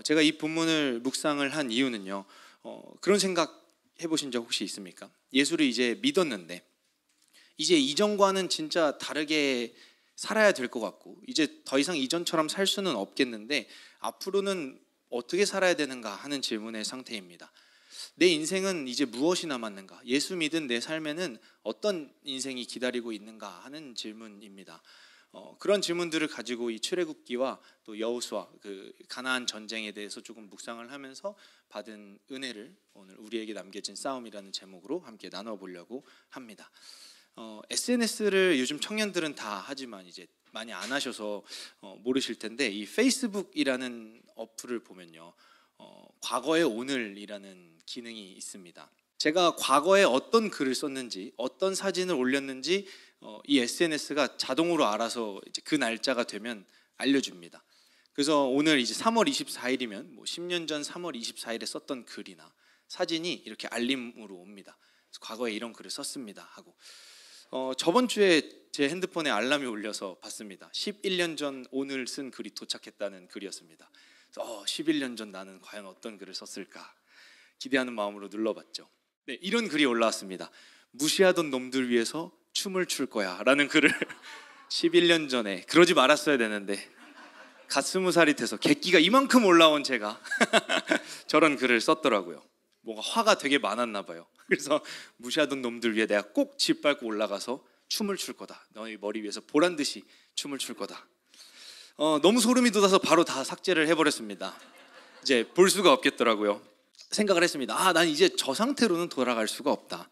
제가 이 본문을 묵상을 한 이유는요, 그런 생각 해보신 적 혹시 있습니까? 예수를 이제 믿었는데 이제 이전과는 진짜 다르게 살아야 될 것 같고 이제 더 이상 이전처럼 살 수는 없겠는데 앞으로는 어떻게 살아야 되는가 하는 질문의 상태입니다. 내 인생은 이제 무엇이 남았는가? 예수 믿은 내 삶에는 어떤 인생이 기다리고 있는가 하는 질문입니다. 그런 질문들을 가지고 이 출애굽기와 또 여호수아 그 가나안 전쟁에 대해서 조금 묵상을 하면서 받은 은혜를 오늘 우리에게 남겨진 싸움이라는 제목으로 함께 나눠보려고 합니다. SNS를 요즘 청년들은 다 하지만 이제 많이 안 하셔서 모르실 텐데 이 페이스북이라는 어플을 보면요, 과거의 오늘이라는 기능이 있습니다. 제가 과거에 어떤 글을 썼는지 어떤 사진을 올렸는지 이 SNS가 자동으로 알아서 이제 그 날짜가 되면 알려줍니다. 그래서 오늘 이제 3월 24일이면 뭐 10년 전 3월 24일에 썼던 글이나 사진이 이렇게 알림으로 옵니다. 그래서 과거에 이런 글을 썼습니다 하고 저번 주에 제 핸드폰에 알람이 울려서 봤습니다. 11년 전 오늘 쓴 글이 도착했다는 글이었습니다. 그래서 11년 전 나는 과연 어떤 글을 썼을까 기대하는 마음으로 눌러봤죠. 네, 이런 글이 올라왔습니다. 무시하던 놈들 위해서 춤을 출 거야 라는 글을 11년 전에 그러지 말았어야 되는데 갓 20살이 돼서 객기가 이만큼 올라온 제가 저런 글을 썼더라고요. 뭔가 화가 되게 많았나 봐요. 그래서 무시하던 놈들 위해 내가 꼭 짓밟고 올라가서 춤을 출 거다. 너희 머리 위에서 보란 듯이 춤을 출 거다. 너무 소름이 돋아서 바로 다 삭제를 해버렸습니다. 이제 볼 수가 없겠더라고요. 생각을 했습니다. 난 이제 저 상태로는 돌아갈 수가 없다.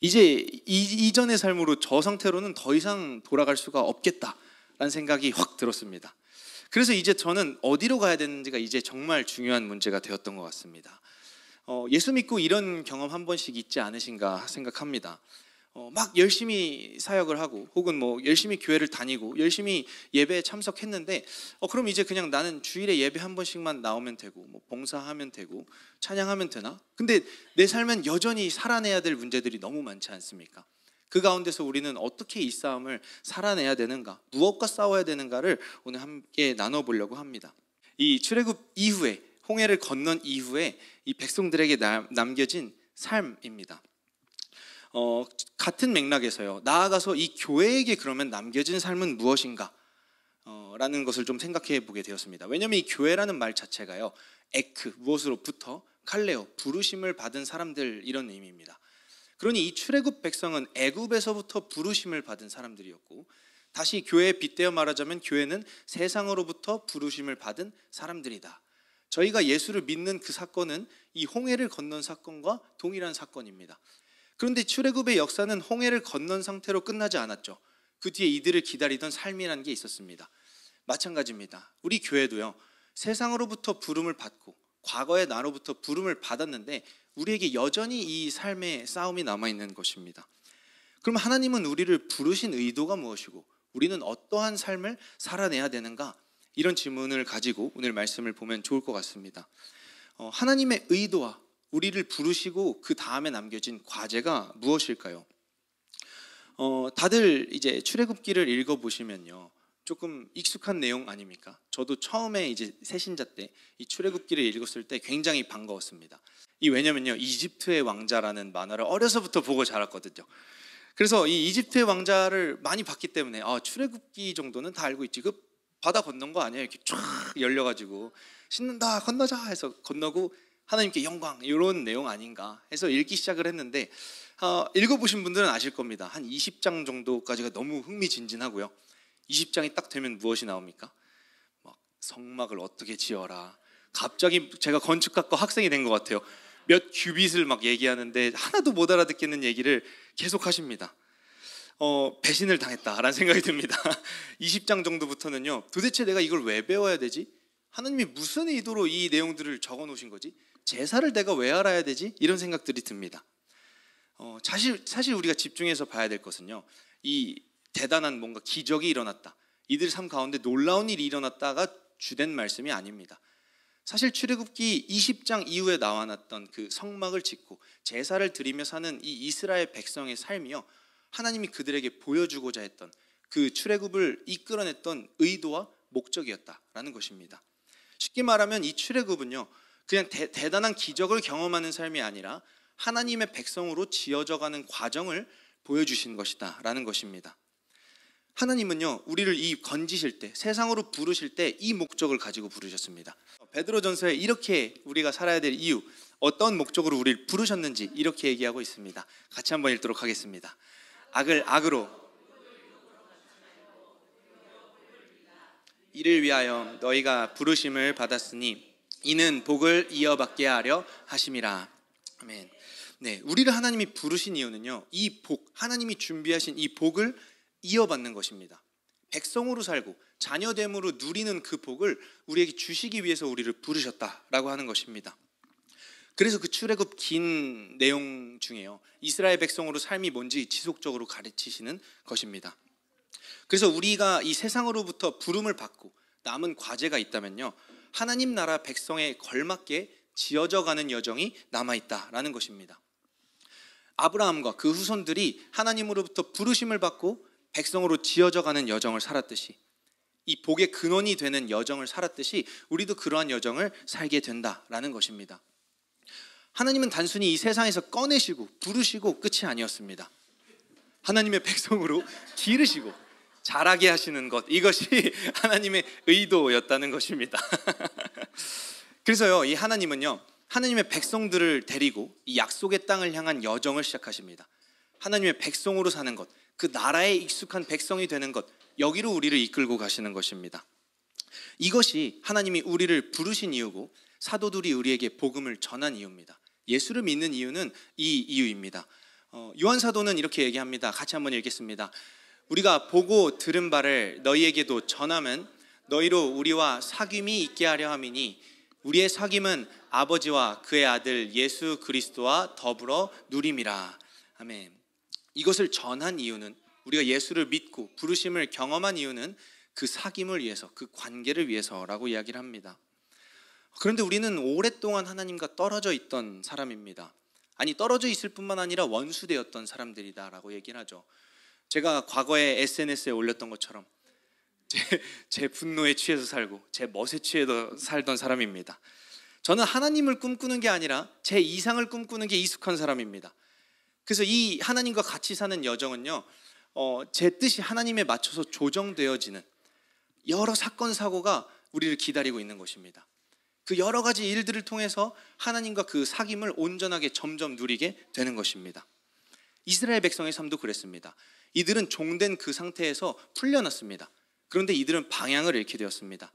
이제 이전의 삶으로 저 상태로는 더 이상 돌아갈 수가 없겠다라는 생각이 확 들었습니다. 그래서 이제 저는 어디로 가야 되는지가 이제 정말 중요한 문제가 되었던 것 같습니다. 예수 믿고 이런 경험 한 번씩 있지 않으신가 생각합니다. 막 열심히 사역을 하고 혹은 뭐 열심히 교회를 다니고 열심히 예배에 참석했는데 그럼 이제 그냥 나는 주일에 예배 한 번씩만 나오면 되고 뭐 봉사하면 되고 찬양하면 되나? 근데 내 삶엔 여전히 살아내야 될 문제들이 너무 많지 않습니까? 그 가운데서 우리는 어떻게 이 싸움을 살아내야 되는가, 무엇과 싸워야 되는가를 오늘 함께 나눠보려고 합니다. 이 출애굽 이후에 홍해를 건넌 이후에 이 백성들에게 남겨진 삶입니다. 같은 맥락에서요, 나아가서 이 교회에게 그러면 남겨진 삶은 무엇인가? 라는 것을 좀 생각해 보게 되었습니다. 왜냐하면 이 교회라는 말 자체가요, 에크, 무엇으로부터, 칼레오, 부르심을 받은 사람들 이런 의미입니다. 그러니 이 출애굽 백성은 애굽에서부터 부르심을 받은 사람들이었고 다시 교회에 빗대어 말하자면 교회는 세상으로부터 부르심을 받은 사람들이다. 저희가 예수를 믿는 그 사건은 이 홍해를 건넌 사건과 동일한 사건입니다. 그런데 출애굽의 역사는 홍해를 건넌 상태로 끝나지 않았죠. 그 뒤에 이들을 기다리던 삶이라는 게 있었습니다. 마찬가지입니다. 우리 교회도요, 세상으로부터 부름을 받고 과거의 나로부터 부름을 받았는데 우리에게 여전히 이 삶의 싸움이 남아있는 것입니다. 그럼 하나님은 우리를 부르신 의도가 무엇이고 우리는 어떠한 삶을 살아내야 되는가? 이런 질문을 가지고 오늘 말씀을 보면 좋을 것 같습니다. 하나님의 의도와 우리를 부르시고 그 다음에 남겨진 과제가 무엇일까요? 다들 이제 출애굽기를 읽어보시면요, 조금 익숙한 내용 아닙니까? 저도 처음에 이제 새신자 때 이 출애굽기를 읽었을 때 굉장히 반가웠습니다. 왜냐면요, 이집트의 왕자라는 만화를 어려서부터 보고 자랐거든요. 그래서 이 이집트의 왕자를 많이 봤기 때문에 출애굽기 정도는 다 알고 있지, 그 바다 건넌 거 아니에요? 이렇게 쫙 열려가지고 신는다 건너자 해서 건너고 하나님께 영광, 이런 내용 아닌가 해서 읽기 시작을 했는데 읽어보신 분들은 아실 겁니다. 한 20장 정도까지가 너무 흥미진진하고요. 20장이 딱 되면 무엇이 나옵니까? 막 성막을 어떻게 지어라. 갑자기 제가 건축학과 학생이 된 것 같아요. 몇 큐빗을 막 얘기하는데 하나도 못 알아듣겠는 얘기를 계속 하십니다. 배신을 당했다라는 생각이 듭니다. 20장 정도부터는요, 도대체 내가 이걸 왜 배워야 되지? 하나님이 무슨 의도로 이 내용들을 적어 놓으신 거지? 제사를 내가 왜 알아야 되지? 이런 생각들이 듭니다. 사실 우리가 집중해서 봐야 될 것은요, 이 대단한 뭔가 기적이 일어났다, 이들 삶 가운데 놀라운 일이 일어났다가 주된 말씀이 아닙니다. 사실 출애굽기 20장 이후에 나와났던 그 성막을 짓고 제사를 드리며 사는 이 이스라엘 백성의 삶이요, 하나님이 그들에게 보여주고자 했던 그 출애굽을 이끌어냈던 의도와 목적이었다라는 것입니다. 쉽게 말하면 이 출애굽은요, 그냥 대단한 기적을 경험하는 삶이 아니라 하나님의 백성으로 지어져가는 과정을 보여주신 것이다 라는 것입니다. 하나님은요, 우리를 이 건지실 때, 세상으로 부르실 때 이 목적을 가지고 부르셨습니다. 베드로전서에 이렇게 우리가 살아야 될 이유, 어떤 목적으로 우리를 부르셨는지 이렇게 얘기하고 있습니다. 같이 한번 읽도록 하겠습니다. 악을 악으로, 이를 위하여 너희가 부르심을 받았으니 이는 복을 이어받게 하려 하심이라. 아멘. 네, 우리를 하나님이 부르신 이유는요, 이 복, 하나님이 준비하신 이 복을 이어받는 것입니다. 백성으로 살고 자녀됨으로 누리는 그 복을 우리에게 주시기 위해서 우리를 부르셨다라고 하는 것입니다. 그래서 그 출애굽 긴 내용 중에요, 이스라엘 백성으로 삶이 뭔지 지속적으로 가르치시는 것입니다. 그래서 우리가 이 세상으로부터 부름을 받고 남은 과제가 있다면요, 하나님 나라 백성에 걸맞게 지어져가는 여정이 남아있다라는 것입니다. 아브라함과 그 후손들이 하나님으로부터 부르심을 받고 백성으로 지어져가는 여정을 살았듯이, 이 복의 근원이 되는 여정을 살았듯이 우리도 그러한 여정을 살게 된다라는 것입니다. 하나님은 단순히 이 세상에서 꺼내시고 부르시고 끝이 아니었습니다. 하나님의 백성으로 기르시고 자라게 하시는 것, 이것이 하나님의 의도였다는 것입니다. 그래서요, 이 하나님은요, 하나님의 백성들을 데리고 이 약속의 땅을 향한 여정을 시작하십니다. 하나님의 백성으로 사는 것, 그 나라에 익숙한 백성이 되는 것, 여기로 우리를 이끌고 가시는 것입니다. 이것이 하나님이 우리를 부르신 이유고 사도들이 우리에게 복음을 전한 이유입니다. 예수를 믿는 이유는 이 이유입니다. 요한 사도는 이렇게 얘기합니다. 같이 한번 읽겠습니다. 우리가 보고 들은 바를 너희에게도 전하면 너희로 우리와 사귐이 있게 하려 함이니 우리의 사귐은 아버지와 그의 아들 예수 그리스도와 더불어 누림이라. 아멘. 이것을 전한 이유는, 우리가 예수를 믿고 부르심을 경험한 이유는 그 사귐을 위해서, 그 관계를 위해서라고 이야기를 합니다. 그런데 우리는 오랫동안 하나님과 떨어져 있던 사람입니다. 아니, 떨어져 있을 뿐만 아니라 원수되었던 사람들이다라고 얘기를 하죠. 제가 과거에 SNS에 올렸던 것처럼 제 분노에 취해서 살고 제 멋에 취해서 살던 사람입니다. 저는 하나님을 꿈꾸는 게 아니라 제 이상을 꿈꾸는 게 익숙한 사람입니다. 그래서 이 하나님과 같이 사는 여정은요, 제 뜻이 하나님에 맞춰서 조정되어지는 여러 사건 사고가 우리를 기다리고 있는 것입니다. 그 여러 가지 일들을 통해서 하나님과 그 사귐을 온전하게 점점 누리게 되는 것입니다. 이스라엘 백성의 삶도 그랬습니다. 이들은 종된 그 상태에서 풀려났습니다. 그런데 이들은 방향을 잃게 되었습니다.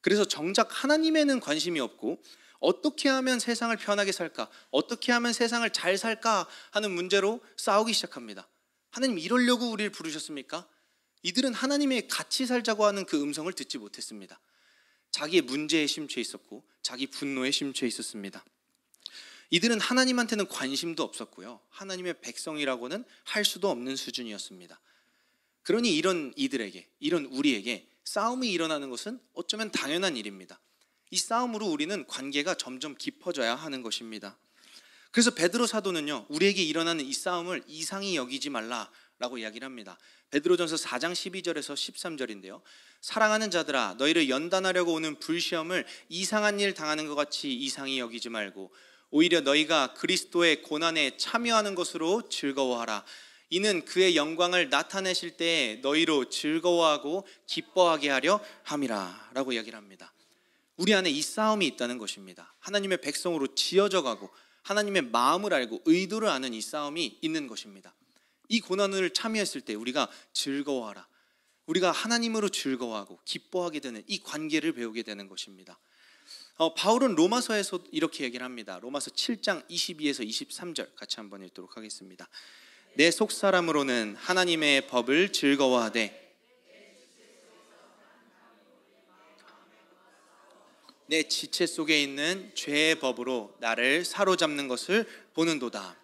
그래서 정작 하나님에는 관심이 없고 어떻게 하면 세상을 편하게 살까, 어떻게 하면 세상을 잘 살까 하는 문제로 싸우기 시작합니다. 하나님, 이러려고 우리를 부르셨습니까? 이들은 하나님의 같이 살자고 하는 그 음성을 듣지 못했습니다. 자기의 문제에 심취해 있었고 자기 분노에 심취해 있었습니다. 이들은 하나님한테는 관심도 없었고요, 하나님의 백성이라고는 할 수도 없는 수준이었습니다. 그러니 이런 이들에게, 이런 우리에게 싸움이 일어나는 것은 어쩌면 당연한 일입니다. 이 싸움으로 우리는 관계가 점점 깊어져야 하는 것입니다. 그래서 베드로 사도는요, 우리에게 일어나는 이 싸움을 이상히 여기지 말라라고 이야기를 합니다. 베드로전서 4장 12절에서 13절인데요. 사랑하는 자들아, 너희를 연단하려고 오는 불시험을 이상한 일 당하는 것 같이 이상히 여기지 말고 오히려 너희가 그리스도의 고난에 참여하는 것으로 즐거워하라. 이는 그의 영광을 나타내실 때에 너희로 즐거워하고 기뻐하게 하려 함이라 라고 이야기를 합니다. 우리 안에 이 싸움이 있다는 것입니다. 하나님의 백성으로 지어져 가고 하나님의 마음을 알고 의도를 아는 이 싸움이 있는 것입니다. 이 고난을 참여했을 때 우리가 즐거워하라, 우리가 하나님으로 즐거워하고 기뻐하게 되는 이 관계를 배우게 되는 것입니다. 바울은 로마서에서 이렇게 얘기를 합니다. 로마서 7장 22에서 23절 같이 한번 읽도록 하겠습니다. 내 속사람으로는 하나님의 법을 즐거워하되 내 지체 속에 있는 죄의 법으로 나를 사로잡는 것을 보는도다.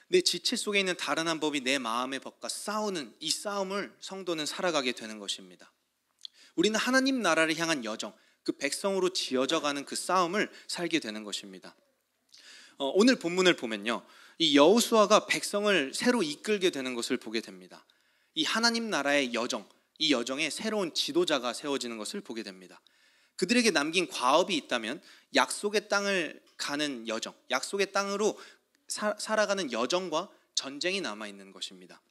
내 지체 속에 있는 다른 한 법이 내 마음의 법과 싸우는 이 싸움을 성도는 살아가게 되는 것입니다. 우리는 하나님 나라를 향한 여정, 그 백성으로 지어져가는 그 싸움을 살게 되는 것입니다. 오늘 본문을 보면요, 이 여호수아가 백성을 새로 이끌게 되는 것을 보게 됩니다. 이 하나님 나라의 여정, 이 여정에 새로운 지도자가 세워지는 것을 보게 됩니다. 그들에게 남긴 과업이 있다면 약속의 땅을 가는 여정, 약속의 땅으로 살아가는 여정과 전쟁이 남아있는 것입니다.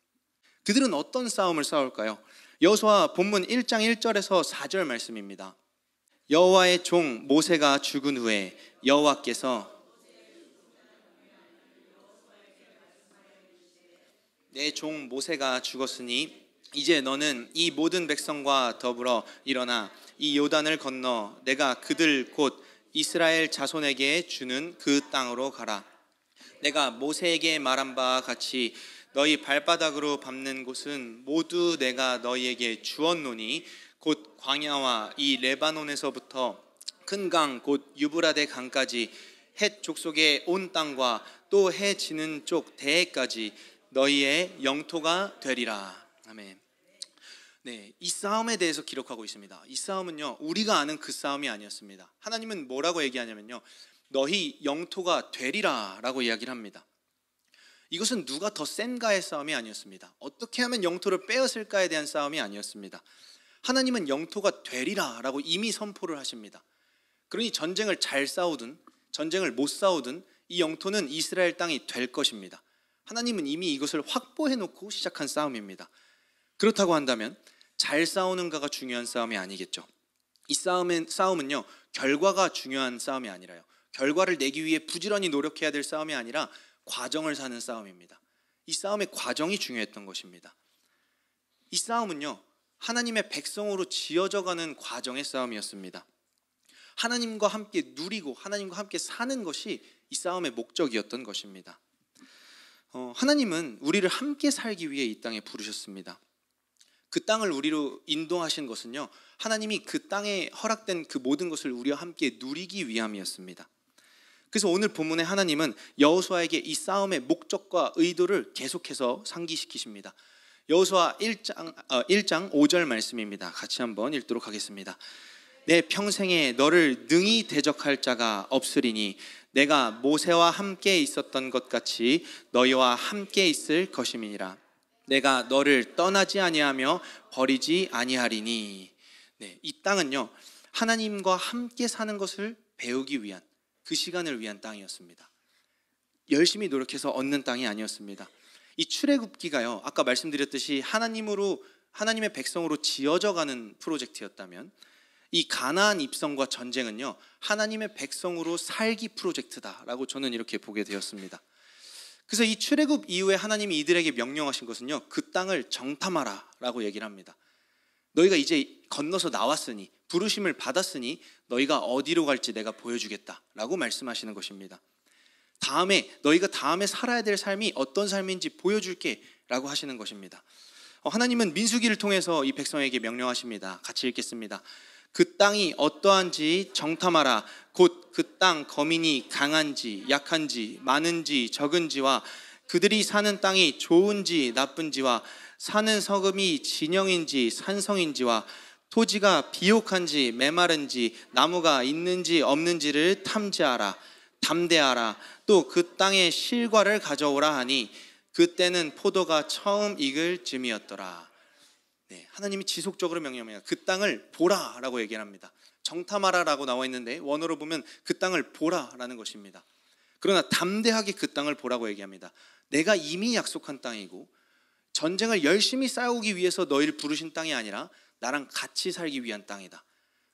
그들은 어떤 싸움을 싸울까요? 여호수아 본문 1장 1절에서 4절 말씀입니다. 여호와의 종 모세가 죽은 후에 여호와께서 내 종 모세가 죽었으니 이제 너는 이 모든 백성과 더불어 일어나 이 요단을 건너 내가 그들 곧 이스라엘 자손에게 주는 그 땅으로 가라. 내가 모세에게 말한 바와 같이 너희 발바닥으로 밟는 곳은 모두 내가 너희에게 주었노니 곧 광야와 이 레바논에서부터 큰 강 곧 유브라데 강까지 헷 족속의 온 땅과 또 해 지는 쪽 대해까지 너희의 영토가 되리라. 아멘. 네, 이 싸움에 대해서 기록하고 있습니다. 이 싸움은요, 우리가 아는 그 싸움이 아니었습니다. 하나님은 뭐라고 얘기하냐면요, 너희 영토가 되리라 라고 이야기를 합니다. 이것은 누가 더 센가의 싸움이 아니었습니다. 어떻게 하면 영토를 빼앗을까에 대한 싸움이 아니었습니다. 하나님은 영토가 되리라 라고 이미 선포를 하십니다. 그러니 전쟁을 잘 싸우든 전쟁을 못 싸우든 이 영토는 이스라엘 땅이 될 것입니다. 하나님은 이미 이것을 확보해 놓고 시작한 싸움입니다. 그렇다고 한다면 잘 싸우는가가 중요한 싸움이 아니겠죠. 이 싸움은요, 결과가 중요한 싸움이 아니라요, 결과를 내기 위해 부지런히 노력해야 될 싸움이 아니라 과정을 사는 싸움입니다. 이 싸움의 과정이 중요했던 것입니다. 이 싸움은요, 하나님의 백성으로 지어져가는 과정의 싸움이었습니다. 하나님과 함께 누리고 하나님과 함께 사는 것이 이 싸움의 목적이었던 것입니다. 하나님은 우리를 함께 살기 위해 이 땅에 부르셨습니다. 그 땅을 우리로 인도하신 것은요, 하나님이 그 땅에 허락된 그 모든 것을 우리와 함께 누리기 위함이었습니다. 그래서 오늘 본문에 하나님은 여호수아에게 이 싸움의 목적과 의도를 계속해서 상기시키십니다. 여호수아 1장 5절 말씀입니다. 같이 한번 읽도록 하겠습니다. 내 평생에 너를 능히 대적할 자가 없으리니 내가 모세와 함께 있었던 것 같이 너희와 함께 있을 것임이니라. 내가 너를 떠나지 아니하며 버리지 아니하리니. 네, 이 땅은요, 하나님과 함께 사는 것을 배우기 위한, 그 시간을 위한 땅이었습니다. 열심히 노력해서 얻는 땅이 아니었습니다. 이 출애굽기가요, 아까 말씀드렸듯이 하나님의 백성으로 지어져가는 프로젝트였다면, 이 가나안 입성과 전쟁은요, 하나님의 백성으로 살기 프로젝트다라고 저는 이렇게 보게 되었습니다. 그래서 이 출애굽 이후에 하나님이 이들에게 명령하신 것은요, 그 땅을 정탐하라 라고 얘기를 합니다. 너희가 이제 건너서 나왔으니, 부르심을 받았으니 너희가 어디로 갈지 내가 보여주겠다 라고 말씀하시는 것입니다. 너희가 다음에 살아야 될 삶이 어떤 삶인지 보여줄게 라고 하시는 것입니다. 하나님은 민수기를 통해서 이 백성에게 명령하십니다. 같이 읽겠습니다. 그 땅이 어떠한지 정탐하라. 곧 그 땅 거민이 강한지 약한지 많은지 적은지와 그들이 사는 땅이 좋은지 나쁜지와 사는 성읍이 진영인지 산성인지와 토지가 비옥한지 메마른지 나무가 있는지 없는지를 탐지하라. 담대하라. 또 그 땅의 실과를 가져오라 하니 그때는 포도가 처음 익을 즈음이었더라. 네, 하나님이 지속적으로 명령합니다. 그 땅을 보라라고 얘기를 합니다. 정탐하라라고 나와 있는데 원어로 보면 그 땅을 보라라는 것입니다. 그러나 담대하게 그 땅을 보라고 얘기합니다. 내가 이미 약속한 땅이고 전쟁을 열심히 싸우기 위해서 너희를 부르신 땅이 아니라 나랑 같이 살기 위한 땅이다.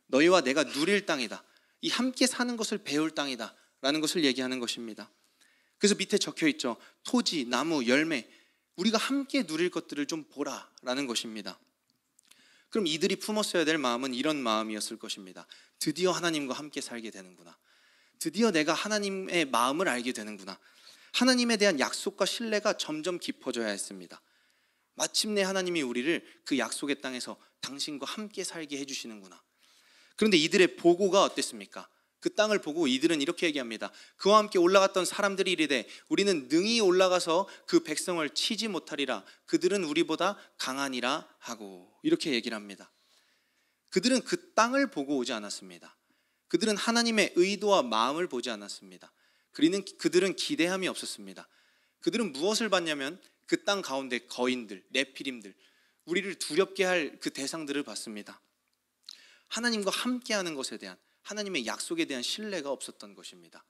너희와 내가 누릴 땅이다. 이 함께 사는 것을 배울 땅이다 라는 것을 얘기하는 것입니다. 그래서 밑에 적혀 있죠. 토지, 나무, 열매, 우리가 함께 누릴 것들을 좀 보라라는 것입니다. 그럼 이들이 품었어야 될 마음은 이런 마음이었을 것입니다. 드디어 하나님과 함께 살게 되는구나. 드디어 내가 하나님의 마음을 알게 되는구나. 하나님에 대한 약속과 신뢰가 점점 깊어져야 했습니다. 마침내 하나님이 우리를 그 약속의 땅에서 당신과 함께 살게 해주시는구나. 그런데 이들의 보고가 어땠습니까? 그 땅을 보고 이들은 이렇게 얘기합니다. 그와 함께 올라갔던 사람들이 이르되 우리는 능히 올라가서 그 백성을 치지 못하리라. 그들은 우리보다 강하니라 하고 이렇게 얘기를 합니다. 그들은 그 땅을 보고 오지 않았습니다. 그들은 하나님의 의도와 마음을 보지 않았습니다. 그들은 기대함이 없었습니다. 그들은 무엇을 봤냐면 그 땅 가운데 거인들, 네피림들, 우리를 두렵게 할 그 대상들을 봤습니다. 하나님과 함께하는 것에 대한, 하나님의 약속에 대한 신뢰가 없었던 것입니다.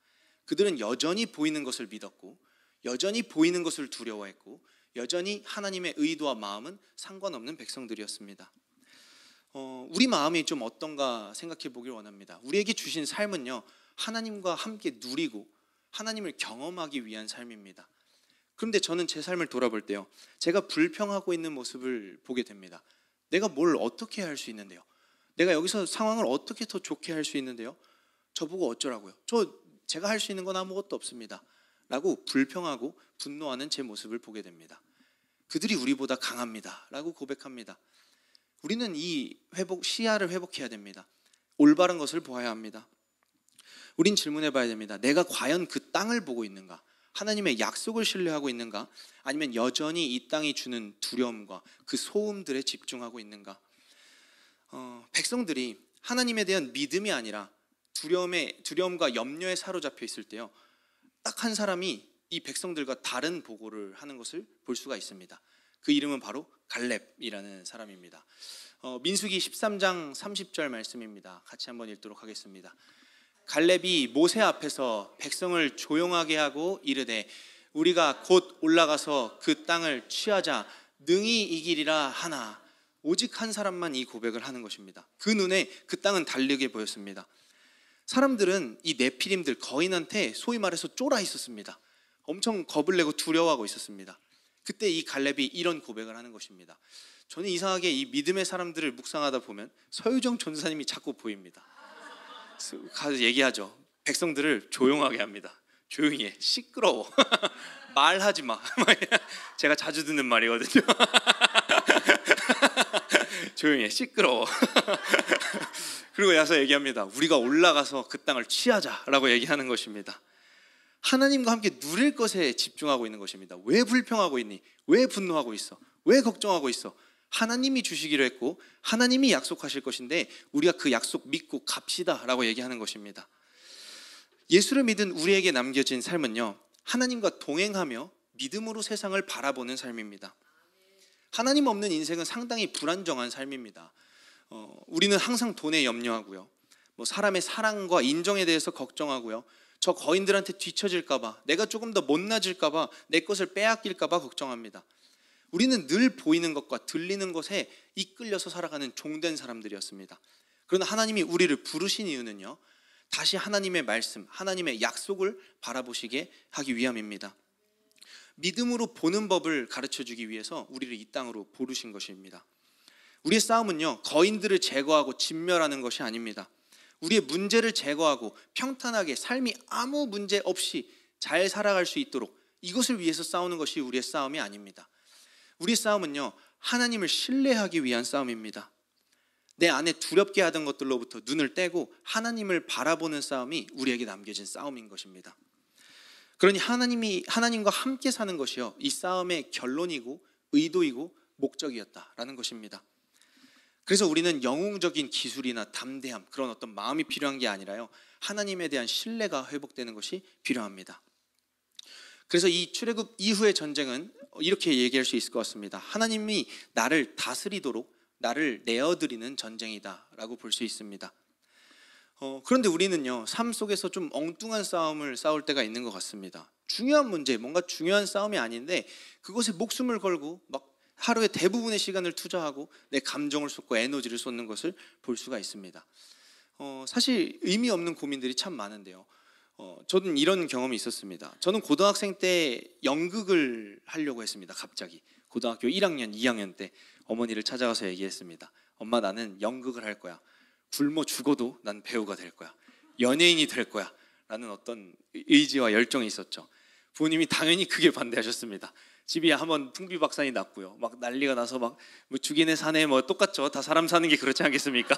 그들은 여전히 보이는 것을 믿었고, 여전히 보이는 것을 두려워했고, 여전히 하나님의 의도와 마음은 상관없는 백성들이었습니다. 우리 마음이 좀 어떤가 생각해 보길 원합니다. 우리에게 주신 삶은요, 하나님과 함께 누리고 하나님을 경험하기 위한 삶입니다. 그런데 저는 제 삶을 돌아볼 때요, 제가 불평하고 있는 모습을 보게 됩니다. 내가 뭘 어떻게 할 수 있는데요? 내가 여기서 상황을 어떻게 더 좋게 할 수 있는데요? 저보고 어쩌라고요? 제가 할 수 있는 건 아무것도 없습니다 라고 불평하고 분노하는 제 모습을 보게 됩니다. 그들이 우리보다 강합니다 라고 고백합니다. 우리는 이 시야를 회복해야 됩니다. 올바른 것을 보아야 합니다. 우린 질문해 봐야 됩니다. 내가 과연 그 땅을 보고 있는가? 하나님의 약속을 신뢰하고 있는가? 아니면 여전히 이 땅이 주는 두려움과 그 소음들에 집중하고 있는가? 백성들이 하나님에 대한 믿음이 아니라 두려움과 염려에 사로잡혀 있을 때요, 딱 한 사람이 이 백성들과 다른 보고를 하는 것을 볼 수가 있습니다. 그 이름은 바로 갈렙이라는 사람입니다. 민수기 13장 30절 말씀입니다. 같이 한번 읽도록 하겠습니다. 갈렙이 모세 앞에서 백성을 조용하게 하고 이르되 우리가 곧 올라가서 그 땅을 취하자 능히 이기리라 하나. 오직 한 사람만 이 고백을 하는 것입니다. 그 눈에 그 땅은 달리게 보였습니다. 사람들은 이 네피림들 거인한테 소위 말해서 쫄아 있었습니다. 엄청 겁을 내고 두려워하고 있었습니다. 그때 이 갈렙이 이런 고백을 하는 것입니다. 저는 이상하게 이 믿음의 사람들을 묵상하다 보면 서유정 전도사님이 자꾸 보입니다. 가서 얘기하죠. 백성들을 조용하게 합니다. 조용히 해. 시끄러워. 말하지 마. 제가 자주 듣는 말이거든요. 조용히 해. 시끄러워. 그리고 나서 얘기합니다. 우리가 올라가서 그 땅을 취하자라고 얘기하는 것입니다. 하나님과 함께 누릴 것에 집중하고 있는 것입니다. 왜 불평하고 있니? 왜 분노하고 있어? 왜 걱정하고 있어? 하나님이 주시기로 했고 하나님이 약속하실 것인데 우리가 그 약속 믿고 갑시다 라고 얘기하는 것입니다. 예수를 믿은 우리에게 남겨진 삶은요, 하나님과 동행하며 믿음으로 세상을 바라보는 삶입니다. 하나님 없는 인생은 상당히 불안정한 삶입니다. 우리는 항상 돈에 염려하고요, 사람의 사랑과 인정에 대해서 걱정하고요, 저 거인들한테 뒤처질까 봐, 내가 조금 더 못나질까 봐, 내 것을 빼앗길까 봐 걱정합니다. 우리는 늘 보이는 것과 들리는 것에 이끌려서 살아가는 종된 사람들이었습니다. 그러나 하나님이 우리를 부르신 이유는요, 다시 하나님의 말씀, 하나님의 약속을 바라보시게 하기 위함입니다. 믿음으로 보는 법을 가르쳐주기 위해서 우리를 이 땅으로 부르신 것입니다. 우리의 싸움은요, 거인들을 제거하고 진멸하는 것이 아닙니다. 우리의 문제를 제거하고 평탄하게 삶이 아무 문제 없이 잘 살아갈 수 있도록 이것을 위해서 싸우는 것이 우리의 싸움이 아닙니다. 우리의 싸움은요, 하나님을 신뢰하기 위한 싸움입니다. 내 안에 두렵게 하던 것들로부터 눈을 떼고 하나님을 바라보는 싸움이 우리에게 남겨진 싸움인 것입니다. 그러니 하나님과 함께 사는 것이요, 이 싸움의 결론이고 의도이고 목적이었다라는 것입니다. 그래서 우리는 영웅적인 기술이나 담대함, 그런 어떤 마음이 필요한 게 아니라요, 하나님에 대한 신뢰가 회복되는 것이 필요합니다. 그래서 이 출애굽 이후의 전쟁은 이렇게 얘기할 수 있을 것 같습니다. 하나님이 나를 다스리도록 나를 내어드리는 전쟁이다라고 볼 수 있습니다. 그런데 우리는요, 삶 속에서 좀 엉뚱한 싸움을 싸울 때가 있는 것 같습니다. 중요한 문제, 뭔가 중요한 싸움이 아닌데 그것에 목숨을 걸고 막 하루의 대부분의 시간을 투자하고 내 감정을 쏟고 에너지를 쏟는 것을 볼 수가 있습니다. 사실 의미 없는 고민들이 참 많은데요, 저는 이런 경험이 있었습니다. 저는 고등학생 때 연극을 하려고 했습니다. 갑자기 고등학교 1학년, 2학년 때 어머니를 찾아가서 얘기했습니다. 엄마, 나는 연극을 할 거야. 굶어 죽어도 난 배우가 될 거야. 연예인이 될 거야. 라는 어떤 의지와 열정이 있었죠. 부모님이 당연히 크게 반대하셨습니다. 집이 한번 풍비박산이 났고요. 막 난리가 나서 막 죽이네 사네 똑같죠. 다 사람 사는 게 그렇지 않겠습니까?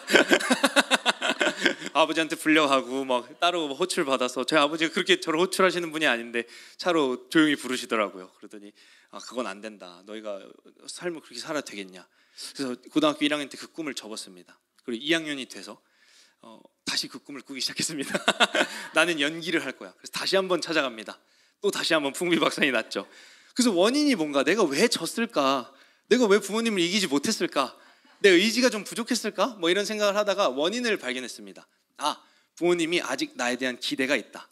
아버지한테 불려가고 막 따로 호출 받아서, 저희 아버지가 그렇게 저를 호출하시는 분이 아닌데 차로 조용히 부르시더라고요. 그러더니 그건 안 된다. 너희가 삶을 그렇게 살아도 되겠냐. 그래서 고등학교 1학년 때 그 꿈을 접었습니다. 그리고 2학년이 돼서 다시 그 꿈을 꾸기 시작했습니다. 나는 연기를 할 거야. 그래서 다시 한번 찾아갑니다. 또 다시 한번 풍비박산이 났죠. 그래서 원인이 뭔가, 내가 왜 졌을까? 내가 왜 부모님을 이기지 못했을까? 내 의지가 좀 부족했을까? 뭐 이런 생각을 하다가 원인을 발견했습니다. 부모님이 아직 나에 대한 기대가 있다.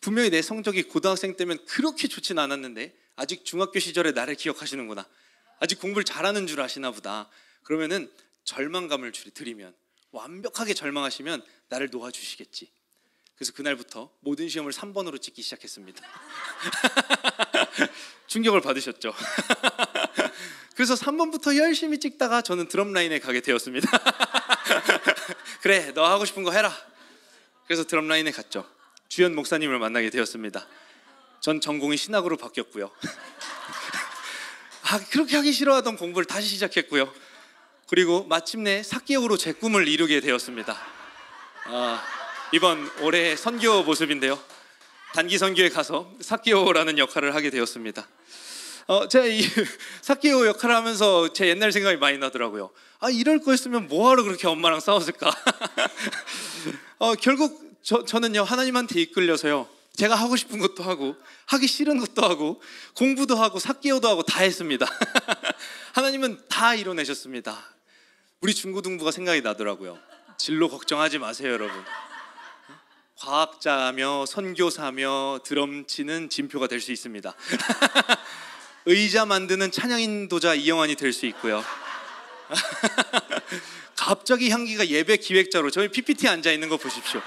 분명히 내 성적이 고등학생 때면 그렇게 좋진 않았는데 아직 중학교 시절에 나를 기억하시는구나. 아직 공부를 잘하는 줄 아시나 보다. 그러면은 절망감을 드리면, 완벽하게 절망하시면 나를 놓아주시겠지. 그래서 그날부터 모든 시험을 3번으로 찍기 시작했습니다. 충격을 받으셨죠? 그래서 3번부터 열심히 찍다가 저는 드럼라인에 가게 되었습니다. 그래, 너 하고 싶은 거 해라. 그래서 드럼라인에 갔죠. 주연 목사님을 만나게 되었습니다. 전 전공이 신학으로 바뀌었고요. 그렇게 하기 싫어하던 공부를 다시 시작했고요. 그리고 마침내 사개오로 제 꿈을 이루게 되었습니다. 이번 올해의 선교 모습인데요. 단기 선교에 가서 사개오라는 역할을 하게 되었습니다. 제가 이 사개오 역할을 하면서 제 옛날 생각이 많이 나더라고요. 이럴 거였으면 뭐하러 그렇게 엄마랑 싸웠을까? 결국 저는요, 하나님한테 이끌려서요, 제가 하고 싶은 것도 하고 하기 싫은 것도 하고 공부도 하고 사개오도 하고 다 했습니다. 하나님은 다 이뤄내셨습니다. 우리 중고등부가 생각이 나더라고요. 진로 걱정하지 마세요, 여러분. 과학자며 선교사며 드럼 치는 진표가 될 수 있습니다. 의자 만드는 찬양 인도자 이영환이 될 수 있고요. 갑자기 향기가 예배 기획자로, 저희 PPT에 앉아 있는 거 보십시오.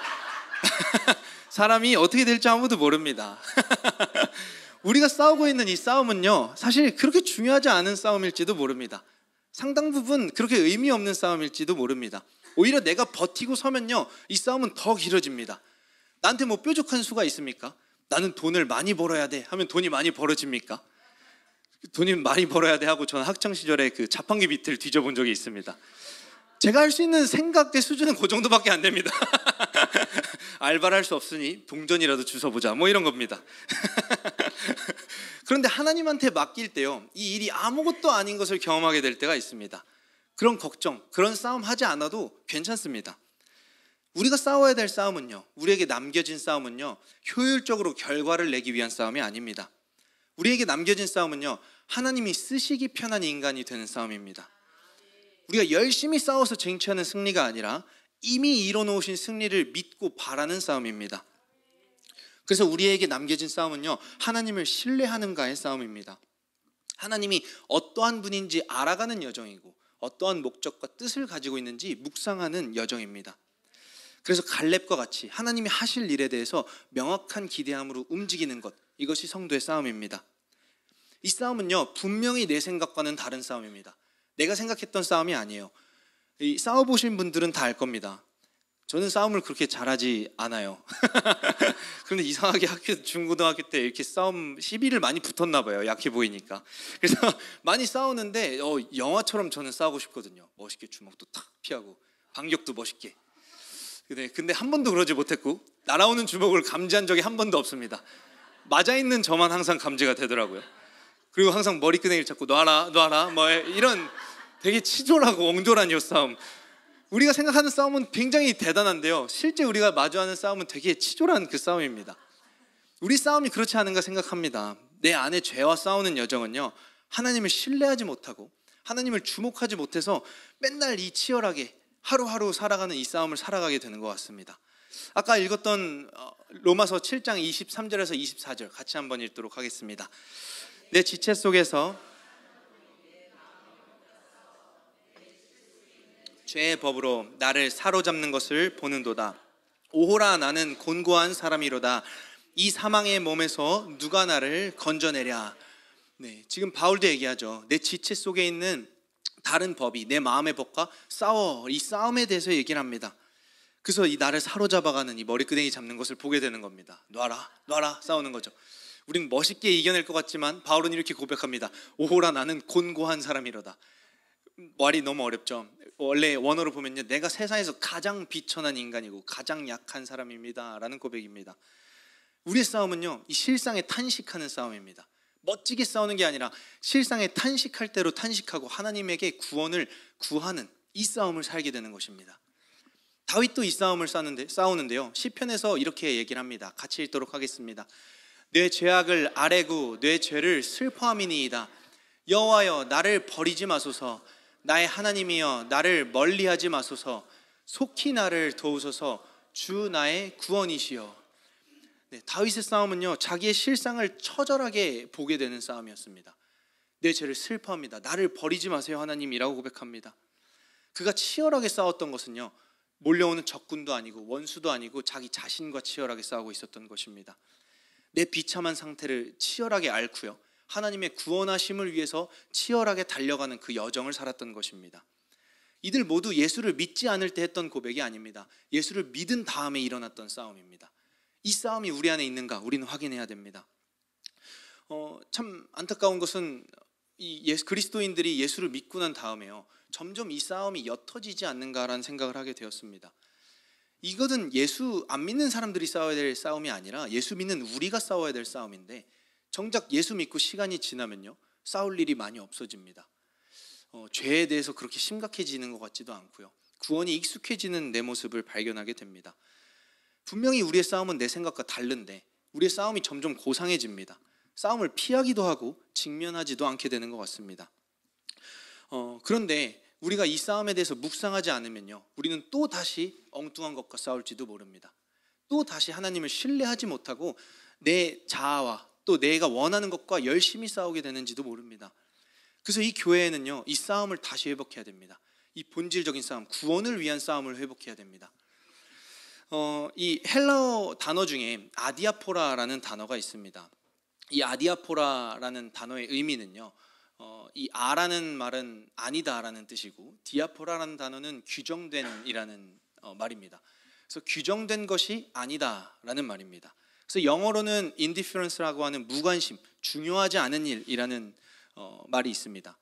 사람이 어떻게 될지 아무도 모릅니다. 우리가 싸우고 있는 이 싸움은요, 사실 그렇게 중요하지 않은 싸움일지도 모릅니다. 상당 부분 그렇게 의미 없는 싸움일지도 모릅니다. 오히려 내가 버티고 서면요, 이 싸움은 더 길어집니다. 나한테 뭐 뾰족한 수가 있습니까? 나는 돈을 많이 벌어야 돼 하면 돈이 많이 벌어집니까? 돈이 많이 벌어야 돼 하고 저는 학창시절에 그 자판기 밑을 뒤져본 적이 있습니다. 제가 할 수 있는 생각의 수준은 그 정도밖에 안 됩니다. 알바를 할 수 없으니 동전이라도 주워보자, 뭐 이런 겁니다. 그런데 하나님한테 맡길 때요, 이 일이 아무것도 아닌 것을 경험하게 될 때가 있습니다. 그런 걱정, 그런 싸움 하지 않아도 괜찮습니다. 우리가 싸워야 될 싸움은요, 우리에게 남겨진 싸움은요, 효율적으로 결과를 내기 위한 싸움이 아닙니다. 우리에게 남겨진 싸움은요, 하나님이 쓰시기 편한 인간이 되는 싸움입니다. 우리가 열심히 싸워서 쟁취하는 승리가 아니라 이미 이뤄놓으신 승리를 믿고 바라는 싸움입니다. 그래서 우리에게 남겨진 싸움은요, 하나님을 신뢰하는가의 싸움입니다. 하나님이 어떠한 분인지 알아가는 여정이고 어떠한 목적과 뜻을 가지고 있는지 묵상하는 여정입니다. 그래서 갈렙과 같이 하나님이 하실 일에 대해서 명확한 기대함으로 움직이는 것, 이것이 성도의 싸움입니다. 이 싸움은요, 분명히 내 생각과는 다른 싸움입니다. 내가 생각했던 싸움이 아니에요. 싸워보신 분들은 다 알 겁니다. 저는 싸움을 그렇게 잘하지 않아요. 그런데 이상하게 중고등학교 때 이렇게 싸움 시비를 많이 붙었나 봐요. 약해 보이니까. 그래서 많이 싸우는데 영화처럼 저는 싸우고 싶거든요. 멋있게 주먹도 탁 피하고 반격도 멋있게. 근데 한 번도 그러지 못했고 날아오는 주먹을 감지한 적이 한 번도 없습니다. 맞아 있는 저만 항상 감지가 되더라고요. 그리고 항상 머리끄댕이를 잡고 놔라 뭐 이런 되게 치졸하고 옹졸한 이 싸움. 우리가 생각하는 싸움은 굉장히 대단한데요, 실제 우리가 마주하는 싸움은 되게 치졸한 그 싸움입니다. 우리 싸움이 그렇지 않은가 생각합니다. 내 안에 죄와 싸우는 여정은요, 하나님을 신뢰하지 못하고 하나님을 주목하지 못해서 맨날 이 치열하게 하루하루 살아가는 이 싸움을 살아가게 되는 것 같습니다. 아까 읽었던 로마서 7장 23절에서 24절 같이 한번 읽도록 하겠습니다. 내 지체 속에서 죄의 법으로 나를 사로잡는 것을 보는도다. 오호라, 나는 곤고한 사람이로다. 이 사망의 몸에서 누가 나를 건져내랴. 지금 바울도 얘기하죠. 내 지체 속에 있는 다른 법이 내 마음의 법과 싸워. 이 싸움에 대해서 얘기를 합니다. 그래서 이 나를 사로잡아가는 이 머리끄댕이 잡는 것을 보게 되는 겁니다. 놔라 싸우는 거죠. 우리는 멋있게 이겨낼 것 같지만 바울은 이렇게 고백합니다. 오호라, 나는 곤고한 사람이로다. 말이 너무 어렵죠. 원래 원어로 보면요, 내가 세상에서 가장 비천한 인간이고 가장 약한 사람입니다 라는 고백입니다. 우리의 싸움은요, 이 실상에 탄식하는 싸움입니다. 멋지게 싸우는 게 아니라 실상에 탄식할 대로 탄식하고 하나님에게 구원을 구하는 이 싸움을 살게 되는 것입니다. 다윗도 이 싸움을 싸우는데요, 시편에서 이렇게 얘기를 합니다. 같이 읽도록 하겠습니다. 내 죄악을 아뢰고 내 죄를 슬퍼함이니이다. 여호와여, 나를 버리지 마소서. 나의 하나님이여 나를 멀리하지 마소서. 속히 나를 도우소서. 주 나의 구원이시여. 네, 다윗의 싸움은요, 자기의 실상을 처절하게 보게 되는 싸움이었습니다. 내 죄를 슬퍼합니다. 나를 버리지 마세요 하나님이라고 고백합니다. 그가 치열하게 싸웠던 것은요, 몰려오는 적군도 아니고 원수도 아니고 자기 자신과 치열하게 싸우고 있었던 것입니다. 내 비참한 상태를 치열하게 앓고요, 하나님의 구원하심을 위해서 치열하게 달려가는 그 여정을 살았던 것입니다. 이들 모두 예수를 믿지 않을 때 했던 고백이 아닙니다. 예수를 믿은 다음에 일어났던 싸움입니다. 이 싸움이 우리 안에 있는가 우리는 확인해야 됩니다. 참 안타까운 것은 그리스도인들이 예수를 믿고 난 다음에요, 점점 이 싸움이 옅어지지 않는가라는 생각을 하게 되었습니다. 이것은 예수 안 믿는 사람들이 싸워야 될 싸움이 아니라 예수 믿는 우리가 싸워야 될 싸움인데, 정작 예수 믿고 시간이 지나면요, 싸울 일이 많이 없어집니다. 죄에 대해서 그렇게 심각해지는 것 같지도 않고요, 구원이 익숙해지는 내 모습을 발견하게 됩니다. 분명히 우리의 싸움은 내 생각과 다른데 우리의 싸움이 점점 고상해집니다. 싸움을 피하기도 하고 직면하지도 않게 되는 것 같습니다. 그런데 우리가 이 싸움에 대해서 묵상하지 않으면요, 우리는 또 다시 엉뚱한 것과 싸울지도 모릅니다. 또 다시 하나님을 신뢰하지 못하고 내 자아와 또 내가 원하는 것과 열심히 싸우게 되는지도 모릅니다. 그래서 이 교회에는요, 이 싸움을 다시 회복해야 됩니다. 이 본질적인 싸움, 구원을 위한 싸움을 회복해야 됩니다. 이 헬라어 단어 중에 아디아포라라는 단어가 있습니다. 이 아디아포라라는 단어의 의미는요, 이 아라는 말은 아니다라는 뜻이고, 디아포라라는 단어는 규정된이라는 말입니다. 그래서 규정된 것이 아니다라는 말입니다. 그래서 영어로는 indifference라고 하는 무관심, 중요하지 않은 일이라는 말이 있습니다.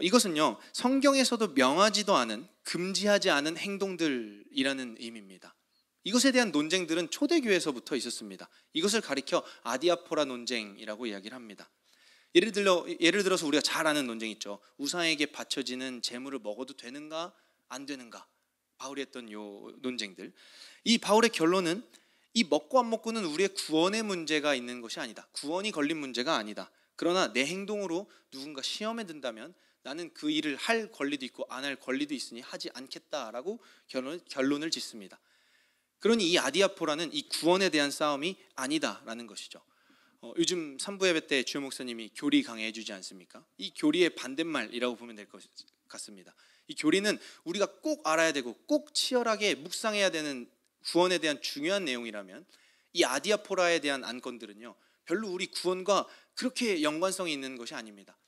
이것은요, 성경에서도 명하지도 않은, 금지하지 않은 행동들이라는 의미입니다. 이것에 대한 논쟁들은 초대교회에서부터 있었습니다. 이것을 가리켜 아디아포라 논쟁이라고 이야기를 합니다. 예를 들어서 우리가 잘 아는 논쟁 있죠. 우상에게 바쳐지는 제물을 먹어도 되는가 안 되는가, 바울이 했던 요 논쟁들. 이 바울의 결론은 이 먹고 안 먹고는 우리의 구원의 문제가 있는 것이 아니다. 구원이 걸린 문제가 아니다. 그러나 내 행동으로 누군가 시험에 든다면 나는 그 일을 할 권리도 있고 안 할 권리도 있으니 하지 않겠다라고 결론을 짓습니다. 그러니 이 아디아포라는 이 구원에 대한 싸움이 아니다라는 것이죠. 요즘 3부 예배 때 주요 목사님이 교리 강해해 주지 않습니까? 이 교리의 반대말이라고 보면 될 것 같습니다. 이 교리는 우리가 꼭 알아야 되고 꼭 치열하게 묵상해야 되는 구원에 대한 중요한 내용이라면, 이 아디아포라에 대한 안건들은요, 별로 우리 구원과 그렇게 연관성이 있는 것이 아닙니다.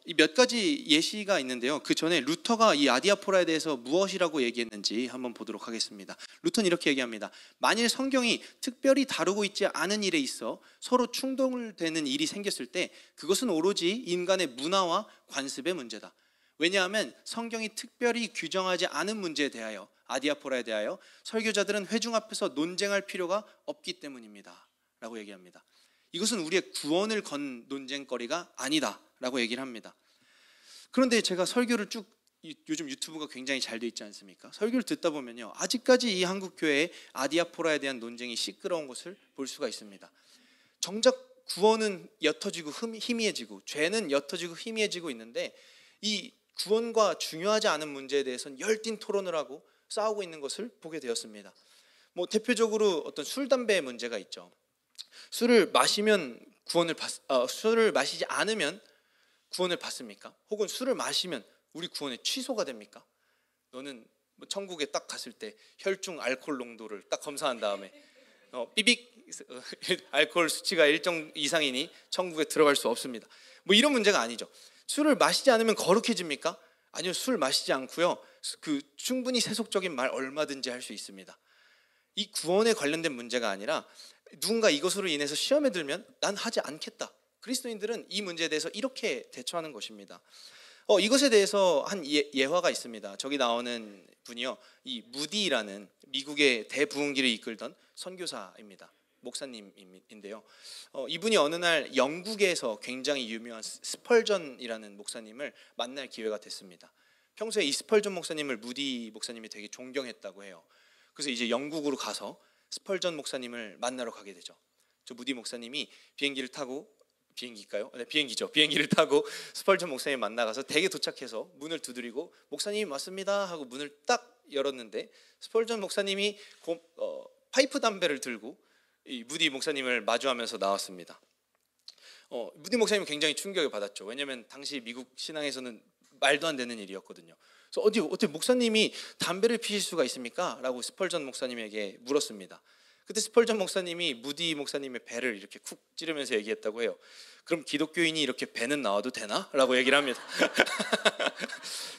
이 몇 가지 예시가 있는데요, 그 전에 루터가 이 아디아포라에 대해서 무엇이라고 얘기했는지 한번 보도록 하겠습니다. 루터는 이렇게 얘기합니다. 만일 성경이 특별히 다루고 있지 않은 일에 있어 서로 충돌되는 일이 생겼을 때 그것은 오로지 인간의 문화와 관습의 문제다. 왜냐하면 성경이 특별히 규정하지 않은 문제에 대하여, 아디아포라에 대하여 설교자들은 회중 앞에서 논쟁할 필요가 없기 때문입니다 라고 얘기합니다. 이것은 우리의 구원을 건 논쟁거리가 아니다 라고 얘기를 합니다. 그런데 제가 설교를 쭉, 요즘 유튜브가 굉장히 잘 돼 있지 않습니까? 설교를 듣다 보면요, 아직까지 이 한국 교회의 아디아포라에 대한 논쟁이 시끄러운 것을 볼 수가 있습니다. 정작 구원은 옅어지고 희미해지고 죄는 옅어지고 희미해지고 있는데, 이 구원과 중요하지 않은 문제에 대해서는 열띤 토론을 하고 싸우고 있는 것을 보게 되었습니다. 대표적으로 어떤 술, 담배의 문제가 있죠. 술을 마시면 술을 마시지 않으면 구원을 받습니까? 혹은 술을 마시면 우리 구원의 취소가 됩니까? 너는 천국에 딱 갔을 때 혈중 알코올 농도를 딱 검사한 다음에 삐빅 알코올 수치가 일정 이상이니 천국에 들어갈 수 없습니다. 이런 문제가 아니죠. 술을 마시지 않으면 거룩해집니까? 아니요, 술 마시지 않고요, 충분히 세속적인 말 얼마든지 할 수 있습니다. 이 구원에 관련된 문제가 아니라 누군가 이것으로 인해서 시험에 들면 난 하지 않겠다. 그리스도인들은 이 문제에 대해서 이렇게 대처하는 것입니다. 이것에 대해서 한 예화가 있습니다. 저기 나오는 분이요, 이 무디라는 미국의 대부흥기를 이끌던 선교사입니다. 목사님인데요, 이분이 어느 날 영국에서 굉장히 유명한 스펄전이라는 목사님을 만날 기회가 됐습니다. 평소에 이 스펄전 목사님을 무디 목사님이 되게 존경했다고 해요. 그래서 이제 영국으로 가서 스펄전 목사님을 만나러 가게 되죠. 저 무디 목사님이 비행기를 타고 비행기일까요? 네, 비행기죠. 비행기를 타고 스펄전 목사님 만나가서 댁에 도착해서 문을 두드리고 목사님 왔습니다 하고 문을 딱 열었는데 스펄전 목사님이 파이프 담배를 들고 이 무디 목사님을 마주하면서 나왔습니다. 무디 목사님은 굉장히 충격을 받았죠. 왜냐하면 당시 미국 신앙에서는 말도 안 되는 일이었거든요. 그래서 어떻게 목사님이 담배를 피실 수가 있습니까? 라고 스펄전 목사님에게 물었습니다. 그때 스펄전 목사님이 무디 목사님의 배를 이렇게 쿡 찌르면서 얘기했다고 해요. 그럼 기독교인이 이렇게 배는 나와도 되나? 라고 얘기를 합니다.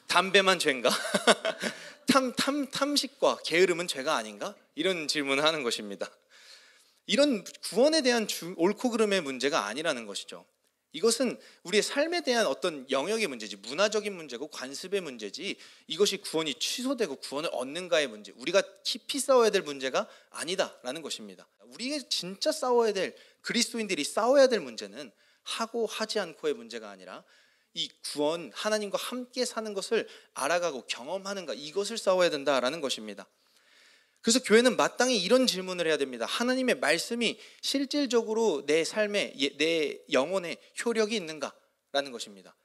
담배만 죄인가? 탐식과 게으름은 죄가 아닌가? 이런 질문을 하는 것입니다. 이런 구원에 대한 옳고 그름의 문제가 아니라는 것이죠. 이것은 우리의 삶에 대한 어떤 영역의 문제지, 문화적인 문제고 관습의 문제지, 이것이 구원이 취소되고 구원을 얻는가의 문제, 우리가 깊이 싸워야 될 문제가 아니다라는 것입니다. 우리가 진짜 싸워야 될, 그리스도인들이 싸워야 될 문제는 하고 하지 않고의 문제가 아니라 이 구원, 하나님과 함께 사는 것을 알아가고 경험하는가, 이것을 싸워야 된다라는 것입니다. 그래서 교회는 마땅히 이런 질문을 해야 됩니다. 하나님의 말씀이 실질적으로 내 삶에, 내 영혼에 효력이 있는가라는 것입니다.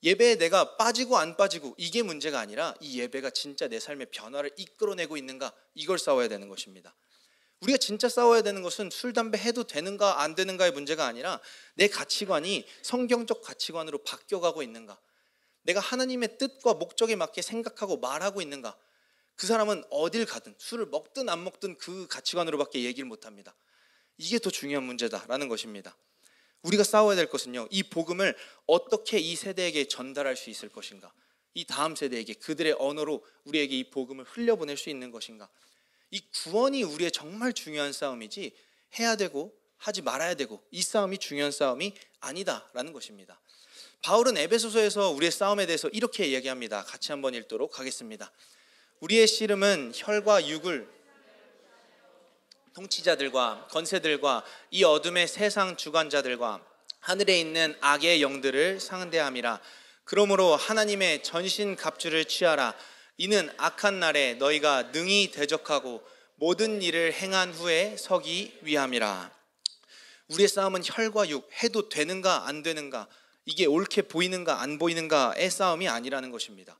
예배에 내가 빠지고 안 빠지고 이게 문제가 아니라 이 예배가 진짜 내 삶의 변화를 이끌어내고 있는가, 이걸 싸워야 되는 것입니다. 우리가 진짜 싸워야 되는 것은 술, 담배 해도 되는가 안 되는가의 문제가 아니라 내 가치관이 성경적 가치관으로 바뀌어가고 있는가, 내가 하나님의 뜻과 목적에 맞게 생각하고 말하고 있는가. 그 사람은 어딜 가든 술을 먹든 안 먹든 그 가치관으로밖에 얘기를 못합니다. 이게 더 중요한 문제다라는 것입니다. 우리가 싸워야 될 것은요, 이 복음을 어떻게 이 세대에게 전달할 수 있을 것인가, 이 다음 세대에게 그들의 언어로 우리에게 이 복음을 흘려보낼 수 있는 것인가. 이 구원이 우리의 정말 중요한 싸움이지 해야 되고 하지 말아야 되고 이 싸움이 중요한 싸움이 아니다라는 것입니다. 바울은 에베소서에서 우리의 싸움에 대해서 이렇게 얘기합니다. 같이 한번 읽도록 하겠습니다. 우리의 씨름은 혈과 육을, 통치자들과 권세들과 이 어둠의 세상 주관자들과 하늘에 있는 악의 영들을 상대함이라. 그러므로 하나님의 전신 갑주를 취하라. 이는 악한 날에 너희가 능히 대적하고 모든 일을 행한 후에 서기 위함이라. 우리의 싸움은 혈과 육, 해도 되는가 안 되는가, 이게 옳게 보이는가 안 보이는가의 싸움이 아니라는 것입니다.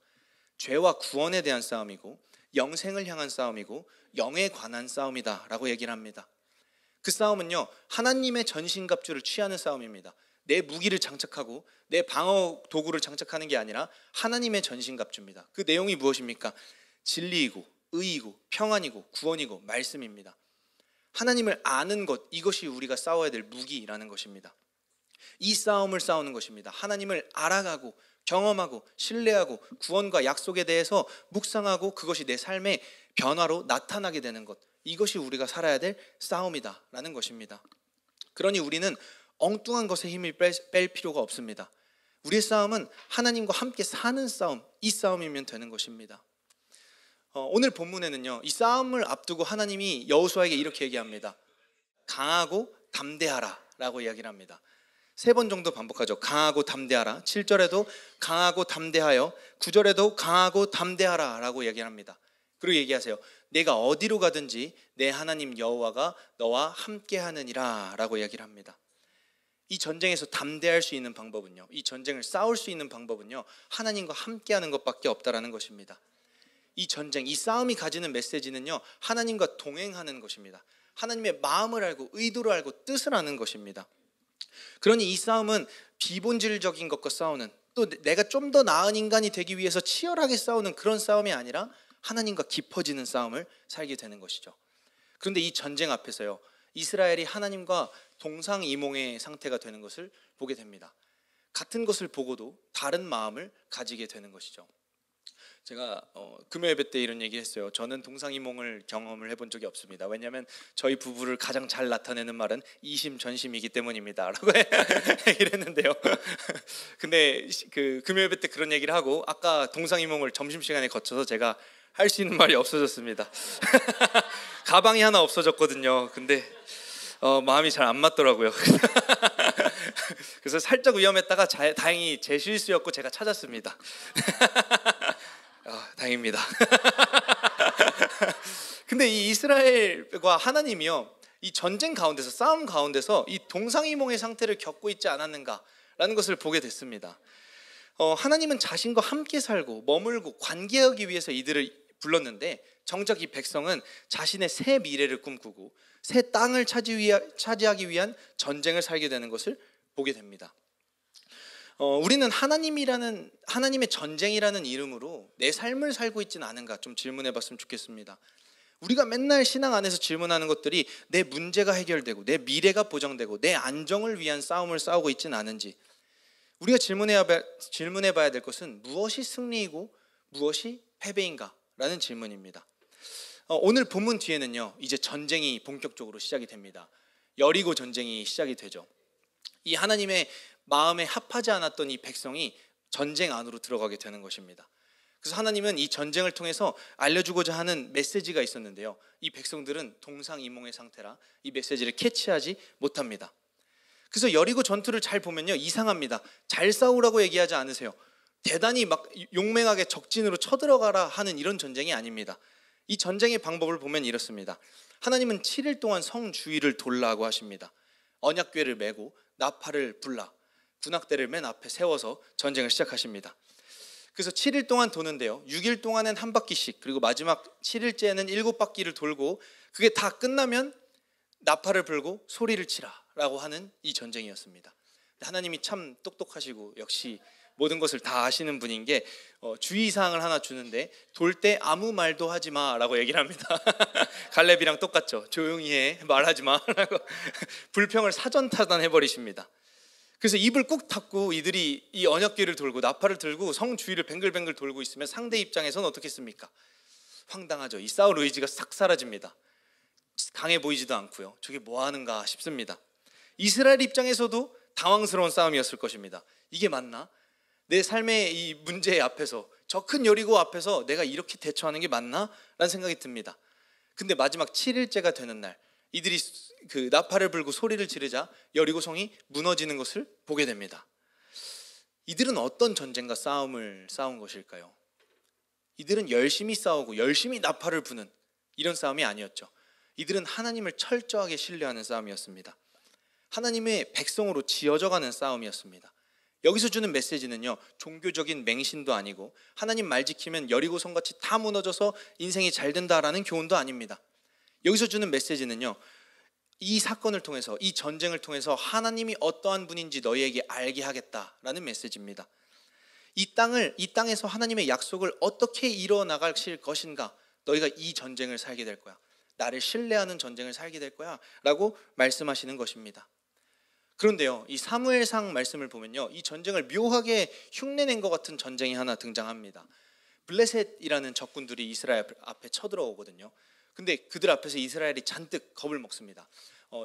죄와 구원에 대한 싸움이고 영생을 향한 싸움이고 영에 관한 싸움이다 라고 얘기를 합니다. 그 싸움은요, 하나님의 전신갑주를 취하는 싸움입니다. 내 무기를 장착하고 내 방어 도구를 장착하는 게 아니라 하나님의 전신갑주입니다. 그 내용이 무엇입니까? 진리이고 의이고 평안이고 구원이고 말씀입니다. 하나님을 아는 것, 이것이 우리가 싸워야 될 무기라는 것입니다. 이 싸움을 싸우는 것입니다. 하나님을 알아가고 경험하고 신뢰하고 구원과 약속에 대해서 묵상하고 그것이 내 삶의 변화로 나타나게 되는 것, 이것이 우리가 살아야 될 싸움이다라는 것입니다. 그러니 우리는 엉뚱한 것에 힘을 뺄 필요가 없습니다. 우리의 싸움은 하나님과 함께 사는 싸움, 이 싸움이면 되는 것입니다. 오늘 본문에는요, 이 싸움을 앞두고 하나님이 여호수아에게 이렇게 얘기합니다. 강하고 담대하라 라고 이야기를 합니다. 3번 정도 반복하죠. 강하고 담대하라. 7절에도 강하고 담대하여, 9절에도 강하고 담대하라 라고 얘기합니다. 그리고 얘기하세요. 내가 어디로 가든지 내 하나님 여호와가 너와 함께 하느니라 라고 얘기를 합니다. 이 전쟁에서 담대할 수 있는 방법은요, 이 전쟁을 싸울 수 있는 방법은요, 하나님과 함께 하는 것밖에 없다라는 것입니다. 이 전쟁, 이 싸움이 가지는 메시지는요, 하나님과 동행하는 것입니다. 하나님의 마음을 알고 의도를 알고 뜻을 아는 것입니다. 그러니 이 싸움은 비본질적인 것과 싸우는, 또 내가 좀 더 나은 인간이 되기 위해서 치열하게 싸우는 그런 싸움이 아니라 하나님과 깊어지는 싸움을 살게 되는 것이죠. 그런데 이 전쟁 앞에서요, 이스라엘이 하나님과 동상이몽의 상태가 되는 것을 보게 됩니다. 같은 것을 보고도 다른 마음을 가지게 되는 것이죠. 제가 금요 예배 때 이런 얘기 했어요. 저는 동상이몽을 경험을 해본 적이 없습니다. 왜냐하면 저희 부부를 가장 잘 나타내는 말은 이심전심이기 때문입니다 라고 얘기를 했는데요. 근데 그 금요 예배 때 그런 얘기를 하고 아까 동상이몽을 점심시간에 거쳐서 제가 할 수 있는 말이 없어졌습니다. 가방이 하나 없어졌거든요. 근데 마음이 잘 안 맞더라고요. 그래서 살짝 위험했다가 다행히 제 실수였고 제가 찾았습니다. 다행입니다. 근데 이 이스라엘과 하나님이요, 이 전쟁 가운데서, 싸움 가운데서 이 동상이몽의 상태를 겪고 있지 않았는가라는 것을 보게 됐습니다. 하나님은 자신과 함께 살고 머물고 관계하기 위해서 이들을 불렀는데, 정작 이 백성은 자신의 새 미래를 꿈꾸고 새 땅을 차지하기 위한 전쟁을 살게 되는 것을 보게 됩니다. 우리는 하나님의 전쟁이라는 이름으로 내 삶을 살고 있지는 않은가 좀 질문해 봤으면 좋겠습니다. 우리가 맨날 신앙 안에서 질문하는 것들이 내 문제가 해결되고 내 미래가 보장되고 내 안정을 위한 싸움을 싸우고 있지는 않은지, 우리가 질문해 봐야 될 것은 무엇이 승리이고 무엇이 패배인가 라는 질문입니다. 오늘 본문 뒤에는요, 이제 전쟁이 본격적으로 시작이 됩니다. 여리고 전쟁이 시작이 되죠. 이 하나님의 마음에 합하지 않았던 이 백성이 전쟁 안으로 들어가게 되는 것입니다. 그래서 하나님은 이 전쟁을 통해서 알려주고자 하는 메시지가 있었는데요, 이 백성들은 동상이몽의 상태라 이 메시지를 캐치하지 못합니다. 그래서 여리고 전투를 잘 보면요, 이상합니다. 잘 싸우라고 얘기하지 않으세요. 대단히 막 용맹하게 적진으로 쳐들어가라 하는 이런 전쟁이 아닙니다. 이 전쟁의 방법을 보면 이렇습니다. 하나님은 7일 동안 성 주위를 돌라고 하십니다. 언약궤를 메고 나팔을 불라 군악대를 맨 앞에 세워서 전쟁을 시작하십니다. 그래서 7일 동안 도는데요, 6일 동안은 한 바퀴씩, 그리고 마지막 7일째는 7바퀴를 돌고, 그게 다 끝나면 나팔을 불고 소리를 치라 라고 하는 이 전쟁이었습니다. 하나님이 참 똑똑하시고 역시 모든 것을 다 아시는 분인 게, 주의사항을 하나 주는데 돌 때 아무 말도 하지 마라고 얘기를 합니다. 갈렙이랑 똑같죠. 조용히 해, 말하지 마라고 불평을 사전타단해버리십니다. 그래서 입을 꾹 닫고 이들이 이 언약궤를 돌고 나팔을 들고 성 주위를 뱅글뱅글 돌고 있으면 상대 입장에서는 어떻겠습니까? 황당하죠. 이 싸울 의지가 싹 사라집니다. 강해 보이지도 않고요. 저게 뭐 하는가 싶습니다. 이스라엘 입장에서도 당황스러운 싸움이었을 것입니다. 이게 맞나? 내 삶의 이 문제 앞에서, 저 큰 여리고 앞에서 내가 이렇게 대처하는 게 맞나? 라는 생각이 듭니다. 근데 마지막 7일째가 되는 날, 이들이 그 나팔을 불고 소리를 지르자 여리고 성이 무너지는 것을 보게 됩니다. 이들은 어떤 전쟁과 싸움을 싸운 것일까요? 이들은 열심히 싸우고 열심히 나팔을 부는 이런 싸움이 아니었죠. 이들은 하나님을 철저하게 신뢰하는 싸움이었습니다. 하나님의 백성으로 지어져가는 싸움이었습니다. 여기서 주는 메시지는요, 종교적인 맹신도 아니고 하나님 말 지키면 여리고성같이 다 무너져서 인생이 잘 된다라는 교훈도 아닙니다. 여기서 주는 메시지는요, 이 사건을 통해서, 이 전쟁을 통해서 하나님이 어떠한 분인지 너희에게 알게 하겠다라는 메시지입니다. 이 땅에서 하나님의 약속을 어떻게 이뤄나가실 것인가, 너희가 이 전쟁을 살게 될 거야, 나를 신뢰하는 전쟁을 살게 될 거야 라고 말씀하시는 것입니다. 그런데요, 이 사무엘상 말씀을 보면요, 이 전쟁을 묘하게 흉내낸 것 같은 전쟁이 하나 등장합니다. 블레셋이라는 적군들이 이스라엘 앞에 쳐들어오거든요. 근데 그들 앞에서 이스라엘이 잔뜩 겁을 먹습니다.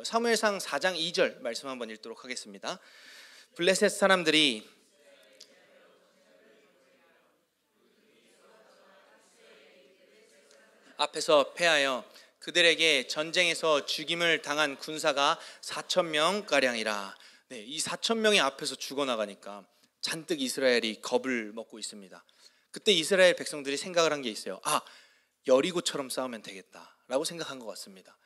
사무엘상 4장 2절 말씀 한번 읽도록 하겠습니다. 블레셋 사람들이 앞에서 패하여 그들에게 전쟁에서 죽임을 당한 군사가 4,000명가량이라. 네, 이 4,000명이 앞에서 죽어나가니까 잔뜩 이스라엘이 겁을 먹고 있습니다. 그때 이스라엘 백성들이 생각을 한 게 있어요. 여리고처럼 싸우면 되겠다라고 생각한 것 같습니다.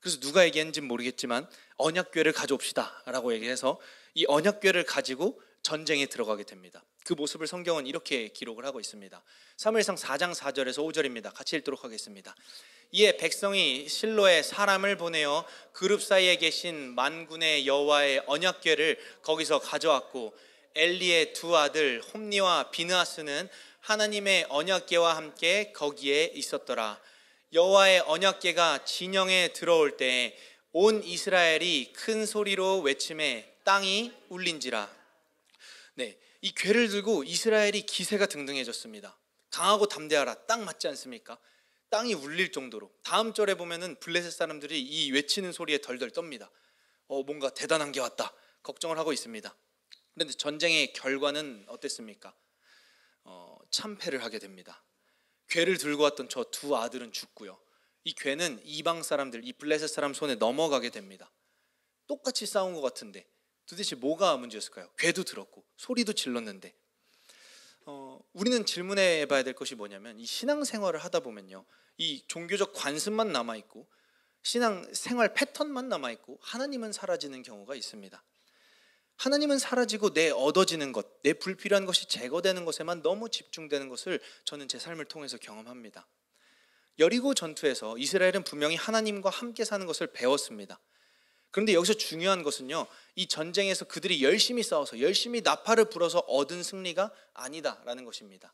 그래서 누가 얘기했는지는 모르겠지만 언약궤를 가져옵시다 라고 얘기해서 이 언약궤를 가지고 전쟁에 들어가게 됩니다. 그 모습을 성경은 이렇게 기록을 하고 있습니다. 사무엘상 4장 4절에서 5절입니다. 같이 읽도록 하겠습니다. 이에 백성이 실로에 사람을 보내어 그룹 사이에 계신 만군의 여호와의 언약궤를 거기서 가져왔고, 엘리의 두 아들 홈니와 비느하스는 하나님의 언약궤와 함께 거기에 있었더라. 여호와의 언약궤가 진영에 들어올 때 온 이스라엘이 큰 소리로 외치매 땅이 울린지라. 네, 이 궤를 들고 이스라엘이 기세가 등등해졌습니다. 강하고 담대하라, 딱 맞지 않습니까? 땅이 울릴 정도로. 다음 절에 보면은 블레셋 사람들이 이 외치는 소리에 덜덜 떱니다. 뭔가 대단한 게 왔다 걱정을 하고 있습니다. 그런데 전쟁의 결과는 어땠습니까? 참패를 하게 됩니다. 궤를 들고 왔던 저 두 아들은 죽고요, 이 궤는 이방 사람들, 이 블레셋 사람 손에 넘어가게 됩니다. 똑같이 싸운 것 같은데 도대체 뭐가 문제였을까요? 궤도 들었고 소리도 질렀는데. 우리는 질문해 봐야 될 것이 뭐냐면, 이 신앙생활을 하다 보면요, 이 종교적 관습만 남아있고 신앙 생활 패턴만 남아있고 하나님은 사라지는 경우가 있습니다. 하나님은 사라지고 내 얻어지는 것, 내 불필요한 것이 제거되는 것에만 너무 집중되는 것을 저는 제 삶을 통해서 경험합니다. 여리고 전투에서 이스라엘은 분명히 하나님과 함께 사는 것을 배웠습니다. 그런데 여기서 중요한 것은요, 이 전쟁에서 그들이 열심히 싸워서 열심히 나팔을 불어서 얻은 승리가 아니다라는 것입니다.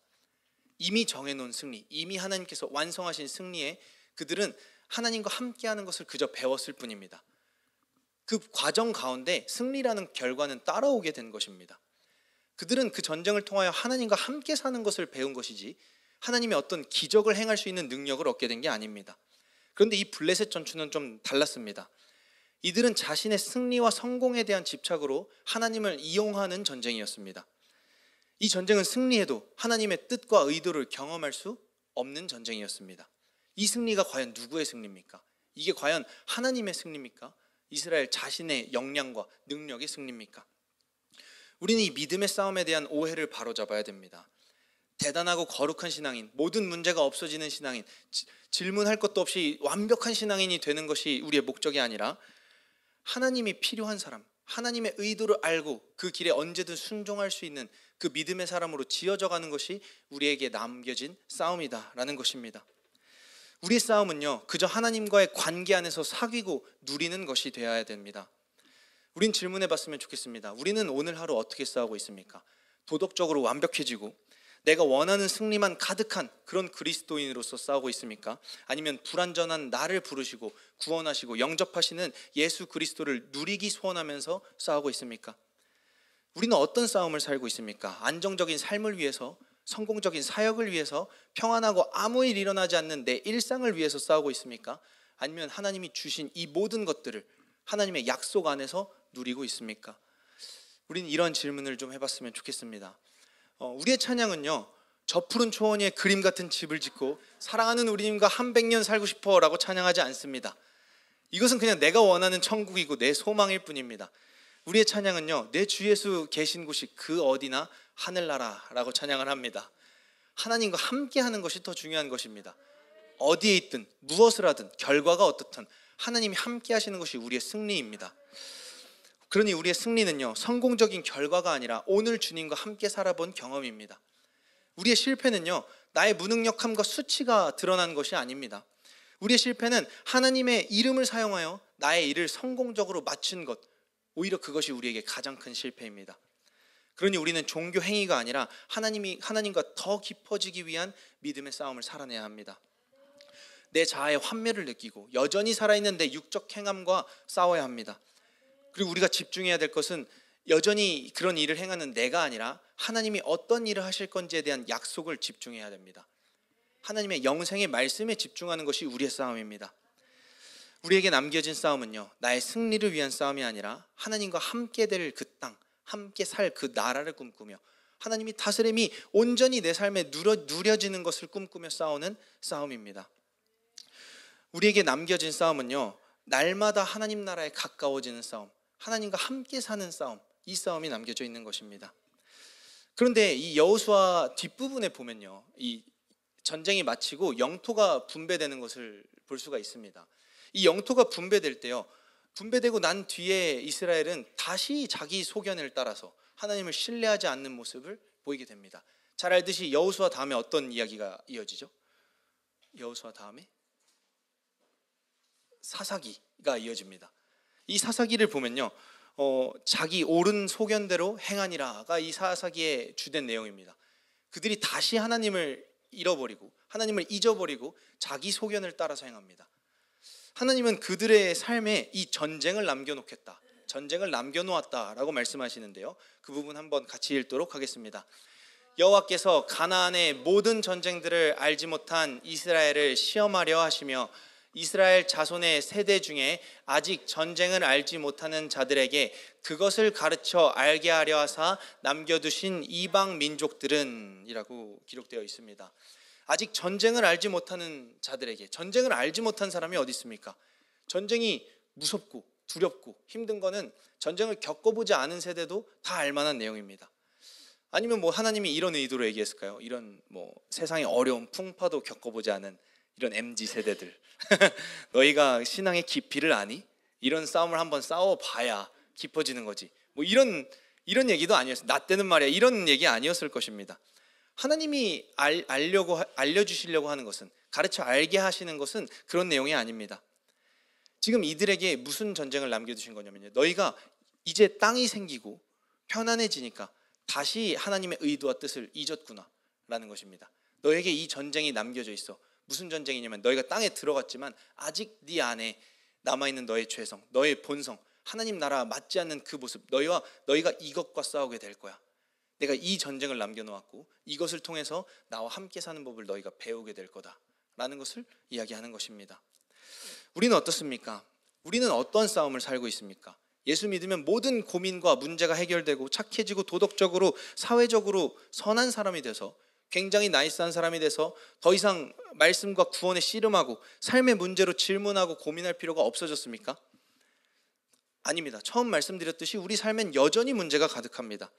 이미 정해놓은 승리, 이미 하나님께서 완성하신 승리에 그들은 하나님과 함께하는 것을 그저 배웠을 뿐입니다. 그 과정 가운데 승리라는 결과는 따라오게 된 것입니다. 그들은 그 전쟁을 통하여 하나님과 함께 사는 것을 배운 것이지 하나님의 어떤 기적을 행할 수 있는 능력을 얻게 된 게 아닙니다. 그런데 이 블레셋 전투는 좀 달랐습니다. 이들은 자신의 승리와 성공에 대한 집착으로 하나님을 이용하는 전쟁이었습니다. 이 전쟁은 승리해도 하나님의 뜻과 의도를 경험할 수 없는 전쟁이었습니다. 이 승리가 과연 누구의 승리입니까? 이게 과연 하나님의 승리입니까? 이스라엘 자신의 역량과 능력의 승리입니까? 우리는 이 믿음의 싸움에 대한 오해를 바로잡아야 됩니다. 대단하고 거룩한 신앙인, 모든 문제가 없어지는 신앙인, 질문할 것도 없이 완벽한 신앙인이 되는 것이 우리의 목적이 아니라 하나님이 필요한 사람, 하나님의 의도를 알고 그 길에 언제든 순종할 수 있는 그 믿음의 사람으로 지어져 가는 것이 우리에게 남겨진 싸움이다라는 것입니다. 우리의 싸움은요, 그저 하나님과의 관계 안에서 사귀고 누리는 것이 되어야 됩니다. 우린 질문해 봤으면 좋겠습니다. 우리는 오늘 하루 어떻게 싸우고 있습니까? 도덕적으로 완벽해지고 내가 원하는 승리만 가득한 그런 그리스도인으로서 싸우고 있습니까? 아니면 불완전한 나를 부르시고 구원하시고 영접하시는 예수 그리스도를 누리기 소원하면서 싸우고 있습니까? 우리는 어떤 싸움을 살고 있습니까? 안정적인 삶을 위해서, 성공적인 사역을 위해서, 평안하고 아무 일 일어나지 않는 내 일상을 위해서 싸우고 있습니까? 아니면 하나님이 주신 이 모든 것들을 하나님의 약속 안에서 누리고 있습니까? 우리는 이런 질문을 좀 해봤으면 좋겠습니다. 우리의 찬양은요, 저 푸른 초원 위에 그림 같은 집을 짓고 사랑하는 우리님과 한 100년 살고 싶어 라고 찬양하지 않습니다. 이것은 그냥 내가 원하는 천국이고 내 소망일 뿐입니다. 우리의 찬양은요, 내 주 예수 계신 곳이 그 어디나 하늘나라라고 찬양을 합니다. 하나님과 함께 하는 것이 더 중요한 것입니다. 어디에 있든 무엇을 하든 결과가 어떻든 하나님이 함께 하시는 것이 우리의 승리입니다. 그러니 우리의 승리는요, 성공적인 결과가 아니라 오늘 주님과 함께 살아본 경험입니다. 우리의 실패는요, 나의 무능력함과 수치가 드러난 것이 아닙니다. 우리의 실패는 하나님의 이름을 사용하여 나의 일을 성공적으로 마친 것, 오히려 그것이 우리에게 가장 큰 실패입니다. 그러니 우리는 종교 행위가 아니라 하나님과 더 깊어지기 위한 믿음의 싸움을 살아내야 합니다. 내 자아의 환멸을 느끼고 여전히 살아있는 내 육적 행함과 싸워야 합니다. 그리고 우리가 집중해야 될 것은 여전히 그런 일을 행하는 내가 아니라 하나님이 어떤 일을 하실 건지에 대한 약속을 집중해야 됩니다. 하나님의 영생의 말씀에 집중하는 것이 우리의 싸움입니다. 우리에게 남겨진 싸움은요, 나의 승리를 위한 싸움이 아니라 하나님과 함께 될 그 땅, 함께 살 그 나라를 꿈꾸며 하나님이 다스림이 온전히 내 삶에 누려지는 것을 꿈꾸며 싸우는 싸움입니다. 우리에게 남겨진 싸움은요, 날마다 하나님 나라에 가까워지는 싸움, 하나님과 함께 사는 싸움, 이 싸움이 남겨져 있는 것입니다. 그런데 이 여호수아 뒷부분에 보면요, 이 전쟁이 마치고 영토가 분배되는 것을 볼 수가 있습니다. 이 영토가 분배될 때요, 분배되고 난 뒤에 이스라엘은 다시 자기 소견을 따라서 하나님을 신뢰하지 않는 모습을 보이게 됩니다. 잘 알듯이 여호수아 다음에 어떤 이야기가 이어지죠? 여호수아 다음에 사사기가 이어집니다. 이 사사기를 보면요, 자기 옳은 소견대로 행하니라가 이 사사기의 주된 내용입니다. 그들이 다시 하나님을 잃어버리고 하나님을 잊어버리고 자기 소견을 따라서 행합니다. 하나님은 그들의 삶에 이 전쟁을 남겨놓겠다, 전쟁을 남겨놓았다라고 말씀하시는데요, 그 부분 한번 같이 읽도록 하겠습니다. 여호와께서 가나안의 모든 전쟁들을 알지 못한 이스라엘을 시험하려 하시며 이스라엘 자손의 세대 중에 아직 전쟁을 알지 못하는 자들에게 그것을 가르쳐 알게 하려 하사 남겨두신 이방 민족들은 이라고 기록되어 있습니다. 아직 전쟁을 알지 못하는 자들에게, 전쟁을 알지 못한 사람이 어디 있습니까? 전쟁이 무섭고 두렵고 힘든 거는 전쟁을 겪어보지 않은 세대도 다 알만한 내용입니다. 아니면 하나님이 이런 의도로 얘기했을까요? 이런 세상의 어려움, 풍파도 겪어보지 않은 이런 MZ 세대들 너희가 신앙의 깊이를 아니? 이런 싸움을 한번 싸워봐야 깊어지는 거지. 뭐 이런 얘기도 아니었어요. 나 때는 말이야 이런 얘기 아니었을 것입니다. 하나님이 알려주시려고 하는 것은, 가르쳐 알게 하시는 것은 그런 내용이 아닙니다. 지금 이들에게 무슨 전쟁을 남겨두신 거냐면요, 너희가 이제 땅이 생기고 편안해지니까 다시 하나님의 의도와 뜻을 잊었구나 라는 것입니다. 너에게 이 전쟁이 남겨져 있어. 무슨 전쟁이냐면 너희가 땅에 들어갔지만 아직 네 안에 남아있는 너의 죄성, 너의 본성, 하나님 나라 맞지 않는 그 모습, 너희가 이것과 싸우게 될 거야. 내가 이 전쟁을 남겨놓았고 이것을 통해서 나와 함께 사는 법을 너희가 배우게 될 거다 라는 것을 이야기하는 것입니다. 우리는 어떻습니까? 우리는 어떤 싸움을 살고 있습니까? 예수 믿으면 모든 고민과 문제가 해결되고 착해지고 도덕적으로 사회적으로 선한 사람이 돼서 굉장히 나이스한 사람이 돼서 더 이상 말씀과 구원에 씨름하고 삶의 문제로 질문하고 고민할 필요가 없어졌습니까? 아닙니다. 처음 말씀드렸듯이 우리 삶엔 여전히 문제가 가득합니다.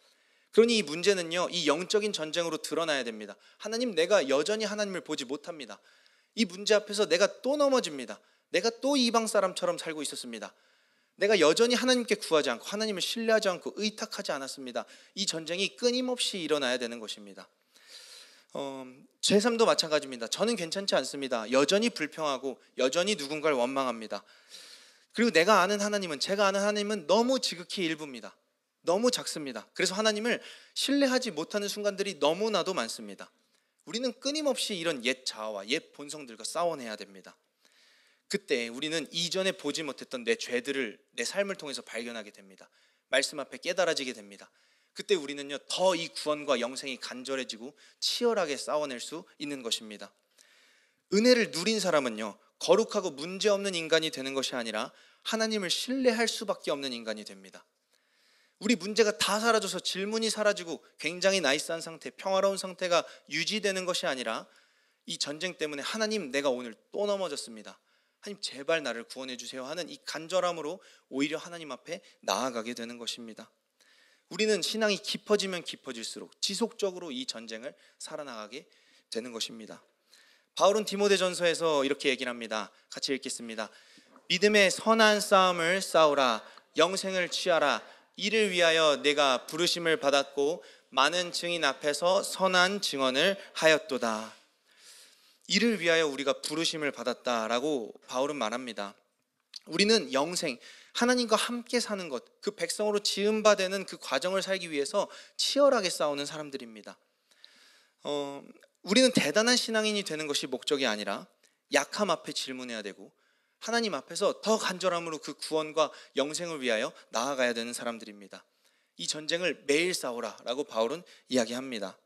그러니 이 문제는요, 이 영적인 전쟁으로 드러나야 됩니다. 하나님, 내가 여전히 하나님을 보지 못합니다. 이 문제 앞에서 내가 또 넘어집니다. 내가 또 이방 사람처럼 살고 있었습니다. 내가 여전히 하나님께 구하지 않고 하나님을 신뢰하지 않고 의탁하지 않았습니다. 이 전쟁이 끊임없이 일어나야 되는 것입니다. 제 삶도 마찬가지입니다. 저는 괜찮지 않습니다. 여전히 불평하고 여전히 누군가를 원망합니다. 그리고 제가 아는 하나님은 너무 지극히 일부입니다. 너무 작습니다. 그래서 하나님을 신뢰하지 못하는 순간들이 너무나도 많습니다. 우리는 끊임없이 이런 옛 자아와 옛 본성들과 싸워내야 됩니다. 그때 우리는 이전에 보지 못했던 내 죄들을 내 삶을 통해서 발견하게 됩니다. 말씀 앞에 깨달아지게 됩니다. 그때 우리는요, 더 이 구원과 영생이 간절해지고 치열하게 싸워낼 수 있는 것입니다. 은혜를 누린 사람은요, 거룩하고 문제없는 인간이 되는 것이 아니라 하나님을 신뢰할 수밖에 없는 인간이 됩니다. 우리 문제가 다 사라져서 질문이 사라지고 굉장히 나이스한 상태, 평화로운 상태가 유지되는 것이 아니라 이 전쟁 때문에 하나님, 내가 오늘 또 넘어졌습니다. 하나님, 제발 나를 구원해 주세요 하는 이 간절함으로 오히려 하나님 앞에 나아가게 되는 것입니다. 우리는 신앙이 깊어지면 깊어질수록 지속적으로 이 전쟁을 살아나가게 되는 것입니다. 바울은 디모데전서에서 이렇게 얘기를 합니다. 같이 읽겠습니다. 믿음의 선한 싸움을 싸우라. 영생을 취하라. 이를 위하여 내가 부르심을 받았고 많은 증인 앞에서 선한 증언을 하였도다. 이를 위하여 우리가 부르심을 받았다라고 바울은 말합니다. 우리는 영생, 하나님과 함께 사는 것, 그 백성으로 지음받는 그 과정을 살기 위해서 치열하게 싸우는 사람들입니다. 우리는 대단한 신앙인이 되는 것이 목적이 아니라 약함 앞에 질문해야 되고 하나님 앞에서 더 간절함으로 그 구원과 영생을 위하여 나아가야 되는 사람들입니다. 이 전쟁을 매일 싸우라라고 바울은 이야기합니다.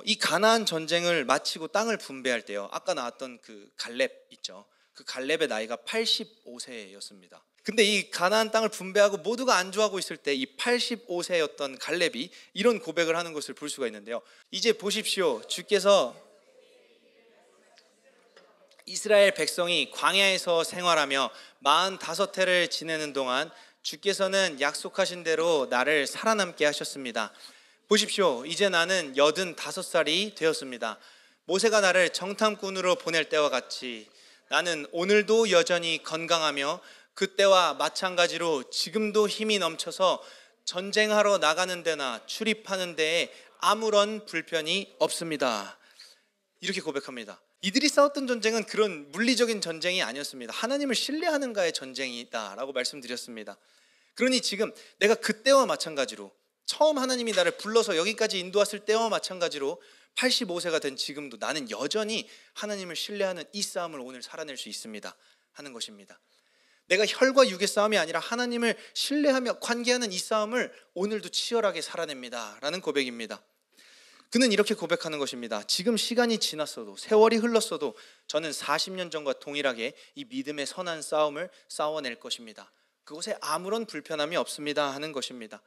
이 가나안 전쟁을 마치고 땅을 분배할 때요, 아까 나왔던 그 갈렙 있죠. 그 갈렙의 나이가 85세였습니다. 근데 이 가나안 땅을 분배하고 모두가 안주하고 있을 때 이 85세였던 갈렙이 이런 고백을 하는 것을 볼 수가 있는데요. 이제 보십시오. 주께서 이스라엘 백성이 광야에서 생활하며 45해를 지내는 동안 주께서는 약속하신 대로 나를 살아남게 하셨습니다. 보십시오. 이제 나는 85살이 되었습니다. 모세가 나를 정탐꾼으로 보낼 때와 같이 나는 오늘도 여전히 건강하며 그때와 마찬가지로 지금도 힘이 넘쳐서 전쟁하러 나가는 데나 출입하는 데에 아무런 불편이 없습니다. 이렇게 고백합니다. 이들이 싸웠던 전쟁은 그런 물리적인 전쟁이 아니었습니다. 하나님을 신뢰하는가의 전쟁이다 라고 말씀드렸습니다. 그러니 지금 내가 그때와 마찬가지로 처음 하나님이 나를 불러서 여기까지 인도했을 때와 마찬가지로 85세가 된 지금도 나는 여전히 하나님을 신뢰하는 이 싸움을 오늘 살아낼 수 있습니다 하는 것입니다. 내가 혈과 육의 싸움이 아니라 하나님을 신뢰하며 관계하는 이 싸움을 오늘도 치열하게 살아냅니다 라는 고백입니다. 그는 이렇게 고백하는 것입니다. 지금 시간이 지났어도, 세월이 흘렀어도 저는 40년 전과 동일하게 이 믿음의 선한 싸움을 싸워낼 것입니다. 그곳에 아무런 불편함이 없습니다 하는 것입니다.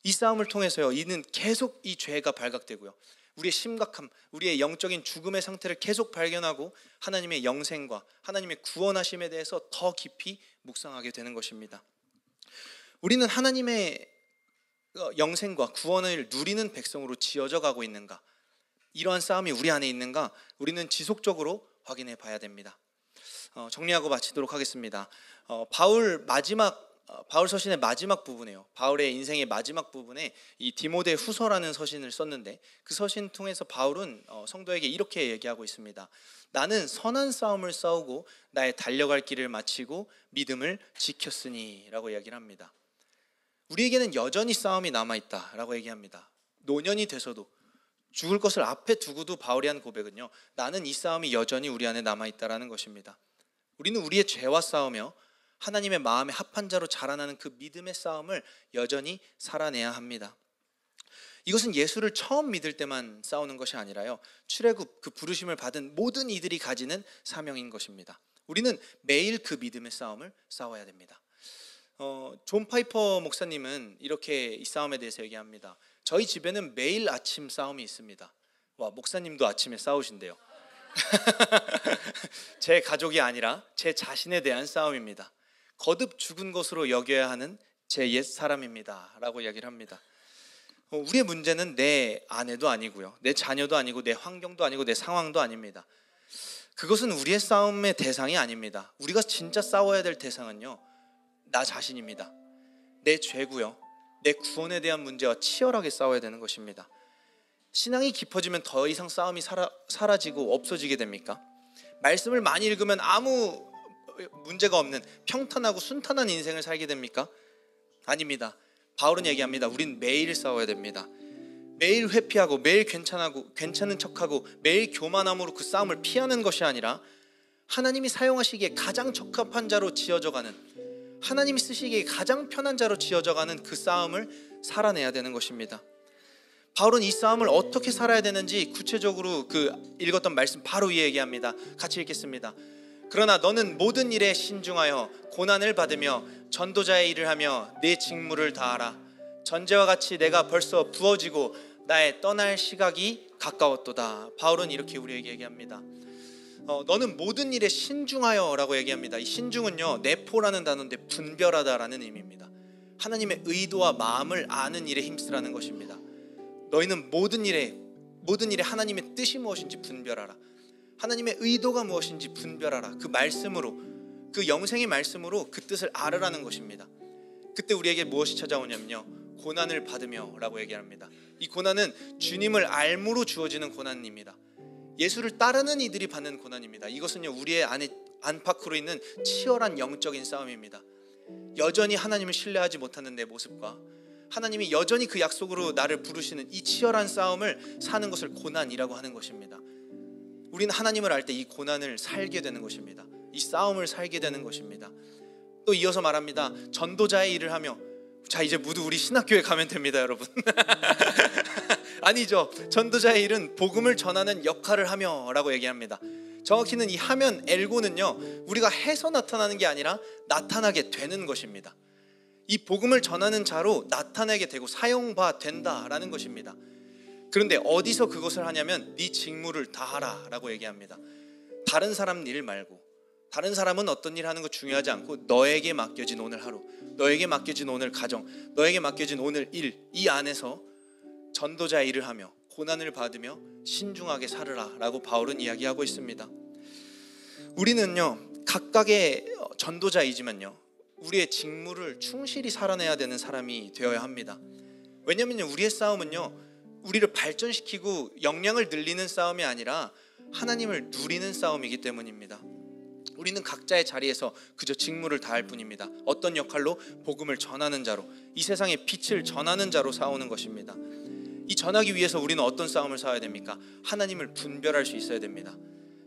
이 싸움을 통해서요, 이는 계속 이 죄가 발각되고요, 우리의 심각함, 우리의 영적인 죽음의 상태를 계속 발견하고 하나님의 영생과 하나님의 구원하심에 대해서 더 깊이 묵상하게 되는 것입니다. 우리는 하나님의 영생과 구원을 누리는 백성으로 지어져 가고 있는가? 이러한 싸움이 우리 안에 있는가 우리는 지속적으로 확인해 봐야 됩니다. 정리하고 마치도록 하겠습니다. 바울 서신의 마지막 부분이에요. 바울의 인생의 마지막 부분에 이 디모데 후서라는 서신을 썼는데 그 서신 통해서 바울은 성도에게 이렇게 얘기하고 있습니다. 나는 선한 싸움을 싸우고 나의 달려갈 길을 마치고 믿음을 지켰으니 라고 이야기를 합니다. 우리에게는 여전히 싸움이 남아있다라고 얘기합니다. 노년이 돼서도 죽을 것을 앞에 두고도 바울이 한 고백은요, 나는 이 싸움이 여전히 우리 안에 남아있다라는 것입니다. 우리는 우리의 죄와 싸우며 하나님의 마음에 합한 자로 자라나는 그 믿음의 싸움을 여전히 살아내야 합니다. 이것은 예수를 처음 믿을 때만 싸우는 것이 아니라요, 출애굽 그 부르심을 받은 모든 이들이 가지는 사명인 것입니다. 우리는 매일 그 믿음의 싸움을 싸워야 됩니다. 존 파이퍼 목사님은 이렇게 이 싸움에 대해서 얘기합니다. 저희 집에는 매일 아침 싸움이 있습니다. 와, 목사님도 아침에 싸우신대요. 제 가족이 아니라 제 자신에 대한 싸움입니다. 거듭 죽은 것으로 여겨야 하는 제 옛 사람입니다 라고 이야기를 합니다. 우리의 문제는 내 아내도 아니고요, 내 자녀도 아니고 내 환경도 아니고 내 상황도 아닙니다. 그것은 우리의 싸움의 대상이 아닙니다. 우리가 진짜 싸워야 될 대상은요, 나 자신입니다. 내 죄고요, 내 구원에 대한 문제와 치열하게 싸워야 되는 것입니다. 신앙이 깊어지면 더 이상 싸움이 사라지고 없어지게 됩니까? 말씀을 많이 읽으면 아무 문제가 없는 평탄하고 순탄한 인생을 살게 됩니까? 아닙니다. 바울은 얘기합니다. 우린 매일 싸워야 됩니다. 매일 회피하고 매일 괜찮은 척하고 매일 교만함으로 그 싸움을 피하는 것이 아니라 하나님이 사용하시기에 가장 적합한 자로 지어져가는, 하나님이 쓰시기에 가장 편한 자로 지어져가는 그 싸움을 살아내야 되는 것입니다. 바울은 이 싸움을 어떻게 살아야 되는지 구체적으로 그 읽었던 말씀 바로 위에 얘기합니다. 같이 읽겠습니다. 그러나 너는 모든 일에 신중하여 고난을 받으며 전도자의 일을 하며 내 직무를 다하라. 전제와 같이 내가 벌써 부어지고 나의 떠날 시각이 가까웠도다. 바울은 이렇게 우리에게 얘기합니다. 너는 모든 일에 신중하여 라고 얘기합니다. 이 신중은요, 네포라는 단어인데 분별하다라는 의미입니다. 하나님의 의도와 마음을 아는 일에 힘쓰라는 것입니다. 너희는 모든 일에 하나님의 뜻이 무엇인지 분별하라. 하나님의 의도가 무엇인지 분별하라. 그 말씀으로, 그 영생의 말씀으로 그 뜻을 알으라는 것입니다. 그때 우리에게 무엇이 찾아오냐면요, 고난을 받으며 라고 얘기합니다. 이 고난은 주님을 알므로 주어지는 고난입니다. 예수를 따르는 이들이 받는 고난입니다. 이것은요, 우리의 안팎으로 있는 치열한 영적인 싸움입니다. 여전히 하나님을 신뢰하지 못하는 내 모습과 하나님이 여전히 그 약속으로 나를 부르시는 이 치열한 싸움을 사는 것을 고난이라고 하는 것입니다. 우리는 하나님을 알 때 이 고난을 살게 되는 것입니다. 이 싸움을 살게 되는 것입니다. 또 이어서 말합니다. 전도자의 일을 하며, 자, 이제 모두 우리 신학교에 가면 됩니다, 여러분. 아니죠. 전도자의 일은 복음을 전하는 역할을 하며 라고 얘기합니다. 정확히는 이 하면 엘고는요, 우리가 해서 나타나는 게 아니라 나타나게 되는 것입니다. 이 복음을 전하는 자로 나타내게 되고 사용바 된다라는 것입니다. 그런데 어디서 그것을 하냐면 네 직무를 다하라 라고 얘기합니다. 다른 사람 일 말고, 다른 사람은 어떤 일 하는 거 중요하지 않고 너에게 맡겨진 오늘 하루, 너에게 맡겨진 오늘 가정, 너에게 맡겨진 오늘 일, 이 안에서 전도자의 일을 하며 고난을 받으며 신중하게 살으라 라고 바울은 이야기하고 있습니다. 우리는요, 각각의 전도자이지만요, 우리의 직무를 충실히 살아내야 되는 사람이 되어야 합니다. 왜냐하면 우리의 싸움은요, 우리를 발전시키고 역량을 늘리는 싸움이 아니라 하나님을 누리는 싸움이기 때문입니다. 우리는 각자의 자리에서 그저 직무를 다할 뿐입니다. 어떤 역할로? 복음을 전하는 자로, 이 세상에 빛을 전하는 자로 싸우는 것입니다. 이 전하기 위해서 우리는 어떤 싸움을 싸워야 됩니까? 하나님을 분별할 수 있어야 됩니다.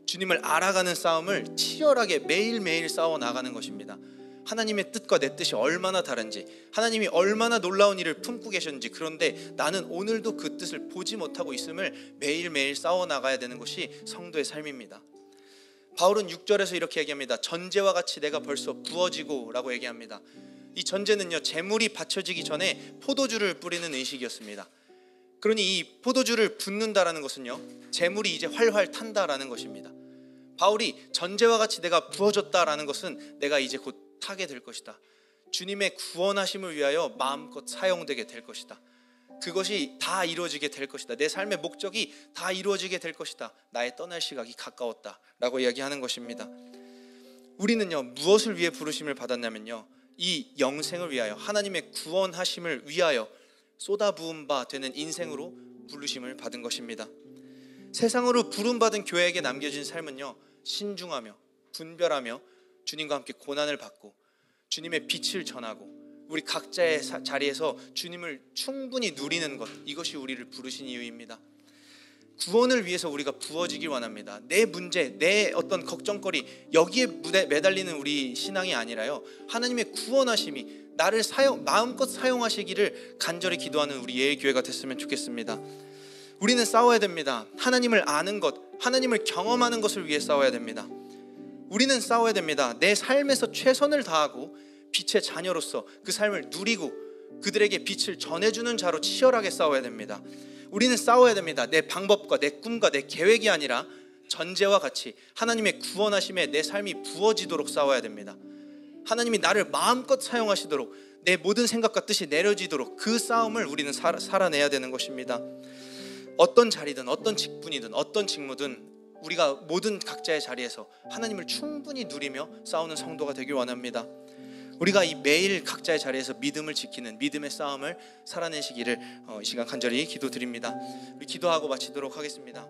주님을 알아가는 싸움을 치열하게 매일매일 싸워 나가는 것입니다. 하나님의 뜻과 내 뜻이 얼마나 다른지, 하나님이 얼마나 놀라운 일을 품고 계셨는지, 그런데 나는 오늘도 그 뜻을 보지 못하고 있음을 매일매일 싸워 나가야 되는 것이 성도의 삶입니다. 바울은 6절에서 이렇게 얘기합니다. 전제와 같이 내가 벌써 부어지고 라고 얘기합니다. 이 전제는요, 제물이 바쳐지기 전에 포도주를 뿌리는 의식이었습니다. 그러니 이 포도주를 붓는다라는 것은요, 제물이 이제 활활 탄다라는 것입니다. 바울이 전제와 같이 내가 부어졌다라는 것은 내가 이제 곧 타게 될 것이다. 주님의 구원하심을 위하여 마음껏 사용되게 될 것이다. 그것이 다 이루어지게 될 것이다. 내 삶의 목적이 다 이루어지게 될 것이다. 나의 떠날 시각이 가까웠다 라고 이야기하는 것입니다. 우리는요, 무엇을 위해 부르심을 받았냐면요, 이 영생을 위하여, 하나님의 구원하심을 위하여 쏟아부은 바 되는 인생으로 부르심을 받은 것입니다. 세상으로 부름받은 교회에게 남겨진 삶은요, 신중하며 분별하며 주님과 함께 고난을 받고 주님의 빛을 전하고 우리 각자의 자리에서 주님을 충분히 누리는 것, 이것이 우리를 부르신 이유입니다. 구원을 위해서 우리가 부어지길 원합니다. 내 문제, 내 어떤 걱정거리, 여기에 매달리는 우리 신앙이 아니라요, 하나님의 구원하심이 나를 마음껏 사용하시기를 간절히 기도하는 우리 예일교회가 됐으면 좋겠습니다. 우리는 싸워야 됩니다. 하나님을 아는 것, 하나님을 경험하는 것을 위해 싸워야 됩니다. 우리는 싸워야 됩니다. 내 삶에서 최선을 다하고 빛의 자녀로서 그 삶을 누리고 그들에게 빛을 전해주는 자로 치열하게 싸워야 됩니다. 우리는 싸워야 됩니다. 내 방법과 내 꿈과 내 계획이 아니라 전제와 같이 하나님의 구원하심에 내 삶이 부어지도록 싸워야 됩니다. 하나님이 나를 마음껏 사용하시도록, 내 모든 생각과 뜻이 내려지도록 그 싸움을 우리는 살아내야 되는 것입니다. 어떤 자리든 어떤 직분이든 어떤 직무든 우리가 모든 각자의 자리에서 하나님을 충분히 누리며 싸우는 성도가 되길 원합니다. 우리가 이 매일 각자의 자리에서 믿음을 지키는 믿음의 싸움을 살아내시기를 이 시간 간절히 기도드립니다. 우리 기도하고 마치도록 하겠습니다.